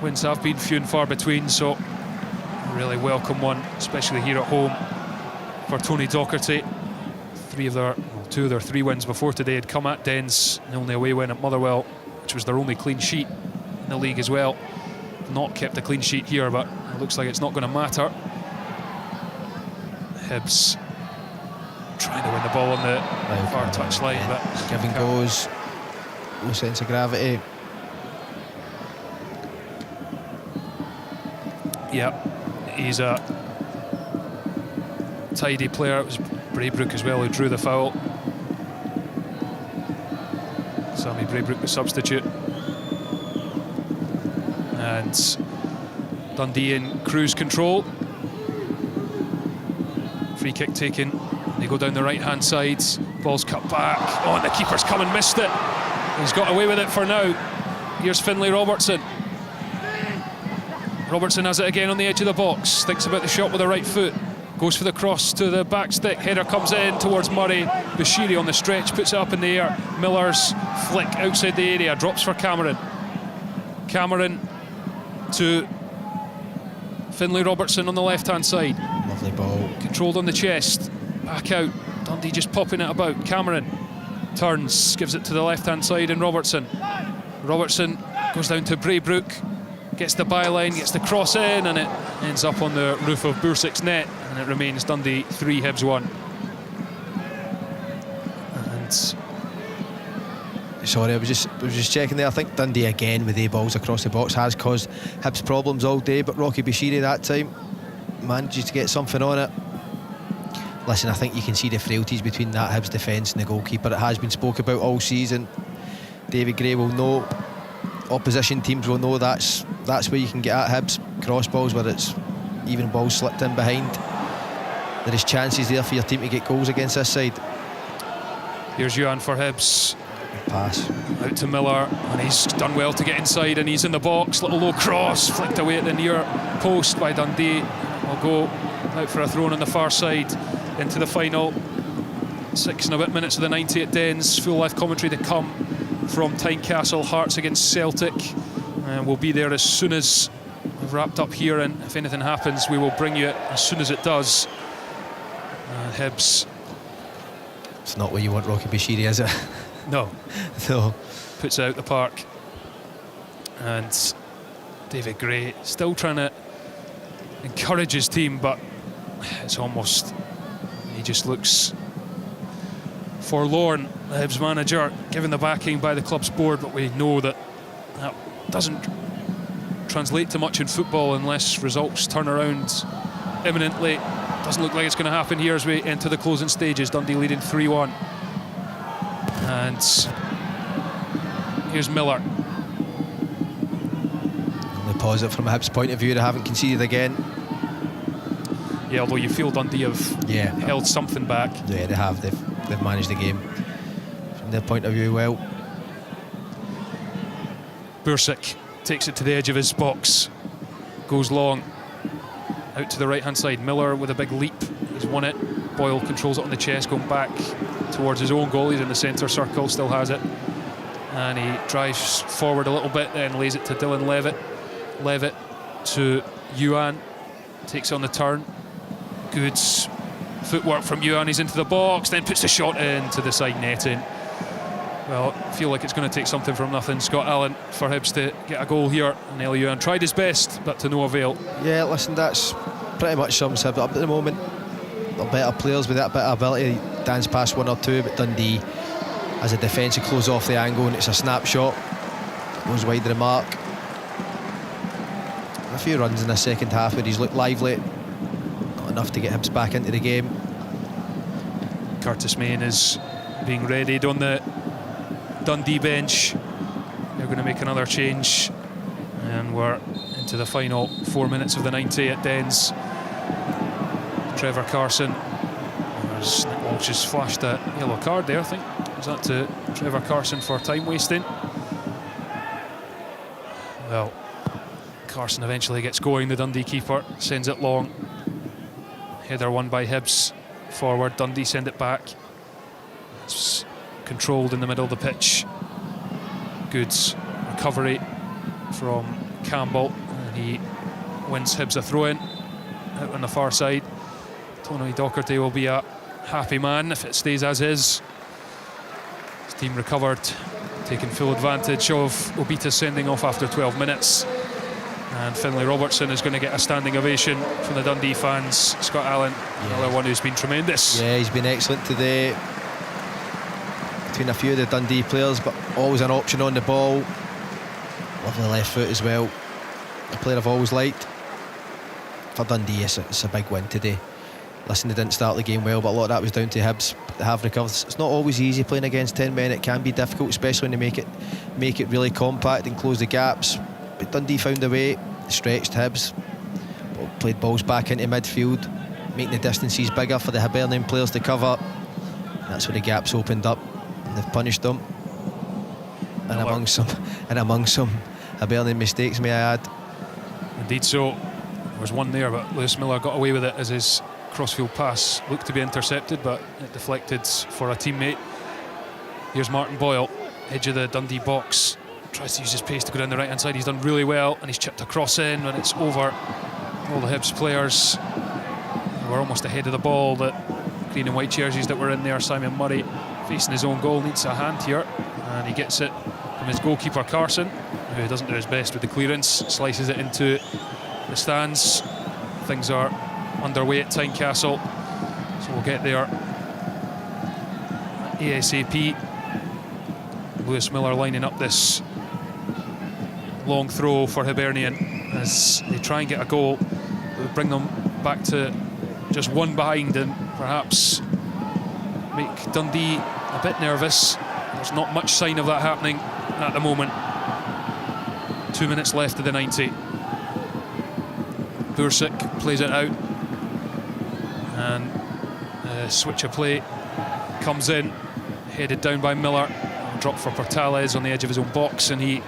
Wins have been few and far between, so a really welcome one, especially here at home for Tony Docherty. Two of their 3 wins before today had come at Dens, and the only away win at Motherwell, which was their only clean sheet in the league as well. Not kept a clean sheet here, but it looks like it's not going to matter. Hibs trying to win the ball on the far touchline, but Kevin goes, no sense of gravity. Yeah, he's a tidy player. It was Braybrook as well who drew the foul. Sammy Braybrook, the substitute. And Dundee in cruise control. Free kick taken. They go down the right-hand side. Ball's cut back. Oh, and the keeper's come and missed it. He's got away with it for now. Here's Finlay Robertson. Robertson has it again on the edge of the box. Thinks about the shot with the right foot. Goes for the cross to the back stick. Header comes in towards Murray. Bashiri on the stretch, puts it up in the air. Miller's flick outside the area, drops for Cameron. Cameron to Finlay Robertson on the left-hand side. Lovely ball. Controlled on the chest. Back out. Dundee just popping it about. Cameron turns, gives it to the left-hand side, and Robertson. Robertson goes down to Braybrook. Gets the byline, gets the cross in, and it ends up on the roof of Bursic's net, and it remains Dundee 3, Hibs 1. And sorry, I was just checking there. I think Dundee again with the balls across the box has caused Hibs problems all day, but Rocky Bashiri that time manages to get something on it. Listen, I think you can see the frailties between that Hibs defence and the goalkeeper. It has been spoke about all season. David Gray will know, opposition teams will know that's where you can get at Hibs. Cross balls where it's even balls slipped in behind. There is chances there for your team to get goals against this side. Here's Yuan for Hibs. Pass. Out to Miller, and he's done well to get inside, and he's in the box. Little low cross, flicked away at the near post by Dundee. Will go out for a throw on the far side into the final 6 and a bit minutes of the 90 at Dens. Full live commentary to come from Tynecastle. Hearts against Celtic. And we'll be there as soon as we've wrapped up here, and if anything happens we will bring you it as soon as it does. Hibs. It's not where you want Rocky Bashiri, is it? No. No. Puts it out the park. And David Gray still trying to encourage his team, but it's almost, he just looks forlorn, the Hibs manager, given the backing by the club's board, but we know that that doesn't translate to much in football unless results turn around imminently. Doesn't look like it's going to happen here as we enter the closing stages. Dundee leading 3-1. And here's Miller. Only positive from a Hibs point of view, they haven't conceded again. Yeah, although you feel Dundee have held something back. Yeah, they have. They've managed the game from their point of view well. Bursic takes it to the edge of his box, goes long out to the right hand side. Miller with a big leap, he's won it. Boyle controls it on the chest, going back towards his own goal. He's in the centre circle, still has it, and he drives forward a little bit, then lays it to Dylan Levitt. Levitt to Yuan, takes it on the turn. Good footwork from Yuan, he's into the box, then puts the shot into the side netting. Well, I feel like it's going to take something from nothing, Scott Allen, for Hibs to get a goal here. And Ellie Yuan tried his best, but to no avail. Yeah, listen, that's pretty much sums Hibs up at the moment. They're better players with that bit of ability, dance past one or two, but Dundee, as a defence, he close off the angle and it's a snapshot, goes wide of the mark. A few runs in the second half where he's looked lively, not enough to get Hibs back into the game. Curtis Main is being readied on the Dundee bench. They're going to make another change, and we're into the final 4 minutes of the 90 at Dens. Trevor Carson, there's Nick Walsh has flashed a yellow card there, I think. Was that to Trevor Carson for time wasting? Well, Carson eventually gets going, the Dundee keeper sends it long. Header won by Hibs forward. Dundee send it back. It's controlled in the middle of the pitch. Good recovery from Campbell, and he wins Hibs a throw-in out on the far side. Tony Docherty will be a happy man if it stays as is. His team recovered, taking full advantage of Obita sending off after 12 minutes. And Finlay Robertson is going to get a standing ovation from the Dundee fans. Scott Allen, another one who's been tremendous. Yeah, he's been excellent today. Between a few of the Dundee players, but always an option on the ball. Lovely left foot as well. A player I've always liked. For Dundee, it's a big win today. Listen, they didn't start the game well, but a lot of that was down to Hibs. They have recovered. It's not always easy playing against 10 men. It can be difficult, especially when they make it really compact and close the gaps. But Dundee found a way, stretched Hibs, played balls back into midfield, making the distances bigger for the Hibernian players to cover. That's where the gaps opened up, and they've punished them. And among some Hibernian mistakes, may I add. Indeed so. There was one there, but Lewis Miller got away with it as his crossfield pass looked to be intercepted, but it deflected for a teammate. Here's Martin Boyle, edge of the Dundee box. Tries to use his pace to go down the right hand side. He's done really well, and he's chipped a cross in when it's over. All the Hibs players were almost ahead of the ball. The green and white jerseys that were in there. Simon Murray facing his own goal, needs a hand here, and he gets it from his goalkeeper Carson, who doesn't do his best with the clearance, slices it into the stands. Things are underway at Tynecastle, so we'll get there ASAP. Lewis Miller lining up this long throw for Hibernian as they try and get a goal that would bring them back to just one behind and perhaps make Dundee a bit nervous. There's not much sign of that happening at the moment. 2 minutes left of the 90. Bursic plays it out, and a switch of play comes in, headed down by Miller. Drop for Portales on the edge of his own box, and he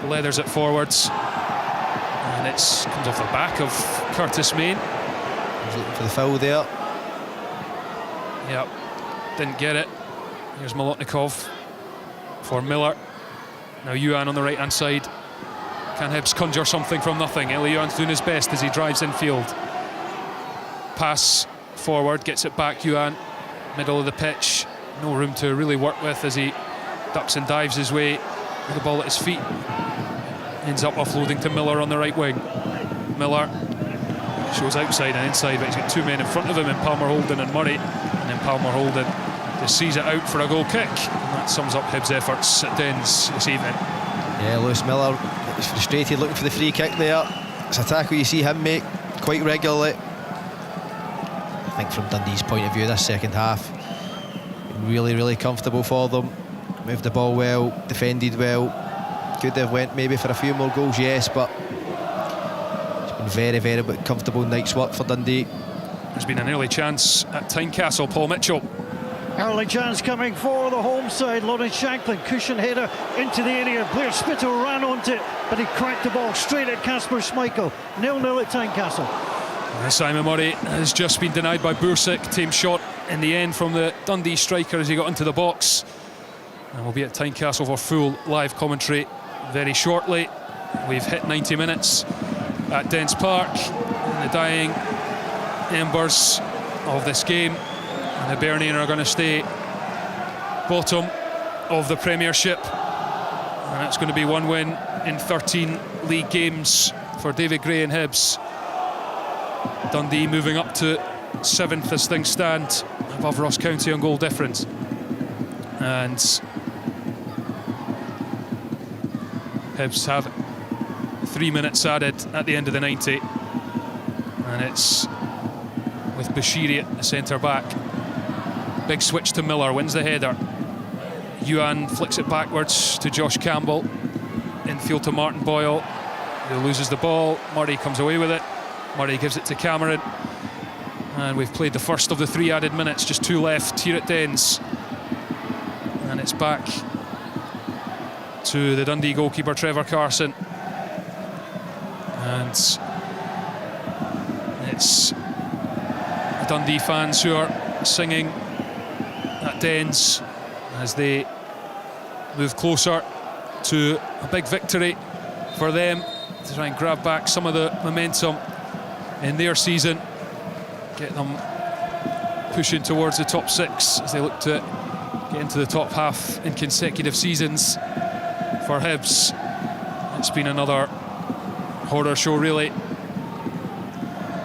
leathers it forwards, and it comes off the back of Curtis Main. He's looking for the foul there. Yep, didn't get it. Here's Molotnikov for Miller. Now Yuan on the right hand side. Can Hibs conjure something from nothing? Ellie Yuan's doing his best as he drives infield. Pass forward, gets it back. Yuan, middle of the pitch, no room to really work with as he ducks and dives his way with the ball at his feet. Ends up offloading to Miller on the right wing. Miller shows outside and inside, but he's got two men in front of him in Palmer Holden and Murray, and then Palmer Holden just sees it out for a goal kick, and that sums up Hibs' efforts at Dens this evening. Yeah, Lewis Miller is frustrated, looking for the free kick there. It's a tackle you see him make quite regularly. think from Dundee's point of view, this second half, really comfortable for them. Moved the ball well, defended well. Could have went maybe for a few more goals, yes, but it's been very comfortable night's work for Dundee. There's been an early chance at Tynecastle. Paul Mitchell. Early chance coming for the home side. Lawrence Shanklin, cushion header into the area. Blair Spittle ran onto it, but he cracked the ball straight at Kasper Schmeichel. 0-0 at Tynecastle. Simon Murray has just been denied by Bursik. Team shot in the end from the Dundee striker as he got into the box. And we'll be at Tynecastle for full live commentary very shortly. We've hit 90 minutes at Dens Park in the dying embers of this game. And Hibernian are going to stay bottom of the Premiership, and it's going to be one win in 13 league games for David Gray and Hibs. Dundee moving up to 7th as things stand, above Ross County on goal difference. And Hibs have 3 minutes added at the end of the 90, and it's with Bashiri at the centre back. Big switch to Miller, wins the header. Yuan flicks it backwards to Josh Campbell. Infield to Martin Boyle, who loses the ball. Murray comes away with it. Murray gives it to Cameron. And we've played the first of the 3 added minutes, just 2 left here at Dens. And it's back to the Dundee goalkeeper, Trevor Carson. And it's the Dundee fans who are singing at Dens as they move closer to a big victory for them to try and grab back some of the momentum in their season, get them pushing towards the top 6 as they look to get into the top half in consecutive seasons. For Hibs, it's been another horror show really,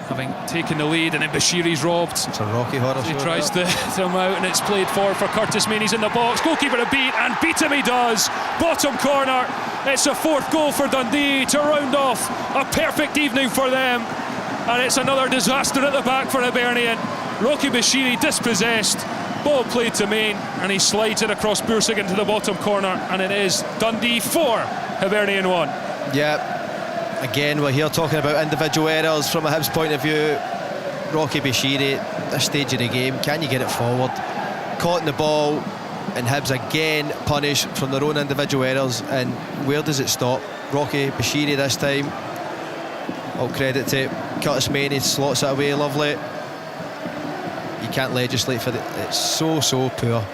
having taken the lead, and then Bashiri's robbed. It's a rocky horror show. He tries to him out, and it's played for Curtis Main. He's in the box, goalkeeper to beat, and beat him he does. Bottom corner. It's a 4th goal for Dundee to round off a perfect evening for them, and it's another disaster at the back for Hibernian. Rocky Bashiri dispossessed, ball played to Main, and he slides it across Bursik into the bottom corner, and it is Dundee 4, Hibernian 1. Yeah. Again, we're here talking about individual errors from a Hibs point of view. Rocky Bashiri, this stage of the game, can you get it forward? Caught in the ball, and Hibs again punished from their own individual errors. And where does it stop? Rocky Bashiri this time. All credit to Curtis Main, he slots it away, lovely. You can't legislate for it. It's so poor.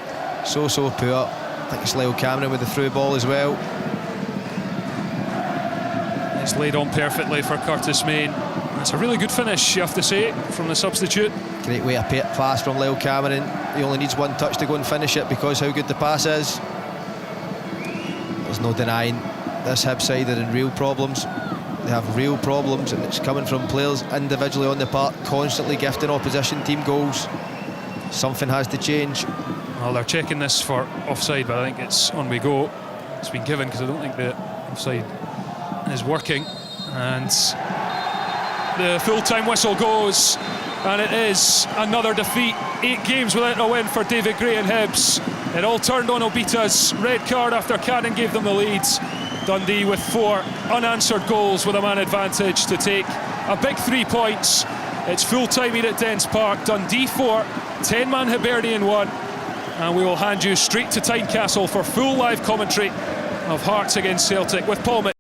So poor. I think it's Lyle Cameron with the through ball as well. It's laid on perfectly for Curtis Main. It's a really good finish, you have to say, from the substitute. Great way to pass from Lyle Cameron. He only needs 1 touch to go and finish it because how good the pass is. There's no denying this Hibs side are in real problems. They have real problems, and it's coming from players individually on the park, constantly gifting opposition team goals. Something has to change. Well, they're checking this for offside, but I think it's on we go. It's been given because I don't think the offside is working, and the full-time whistle goes, and it is another defeat. 8 games without a win for David Gray and Hibs. It all turned on Obita's red card after Cadden gave them the leads. Dundee with 4 unanswered goals with a man advantage to take a big 3 points. It's full-time here at Dens Park. Dundee 4, 10-man Hibernian 1, and we will hand you straight to Tynecastle for full live commentary of Hearts against Celtic with Paul Mitchell.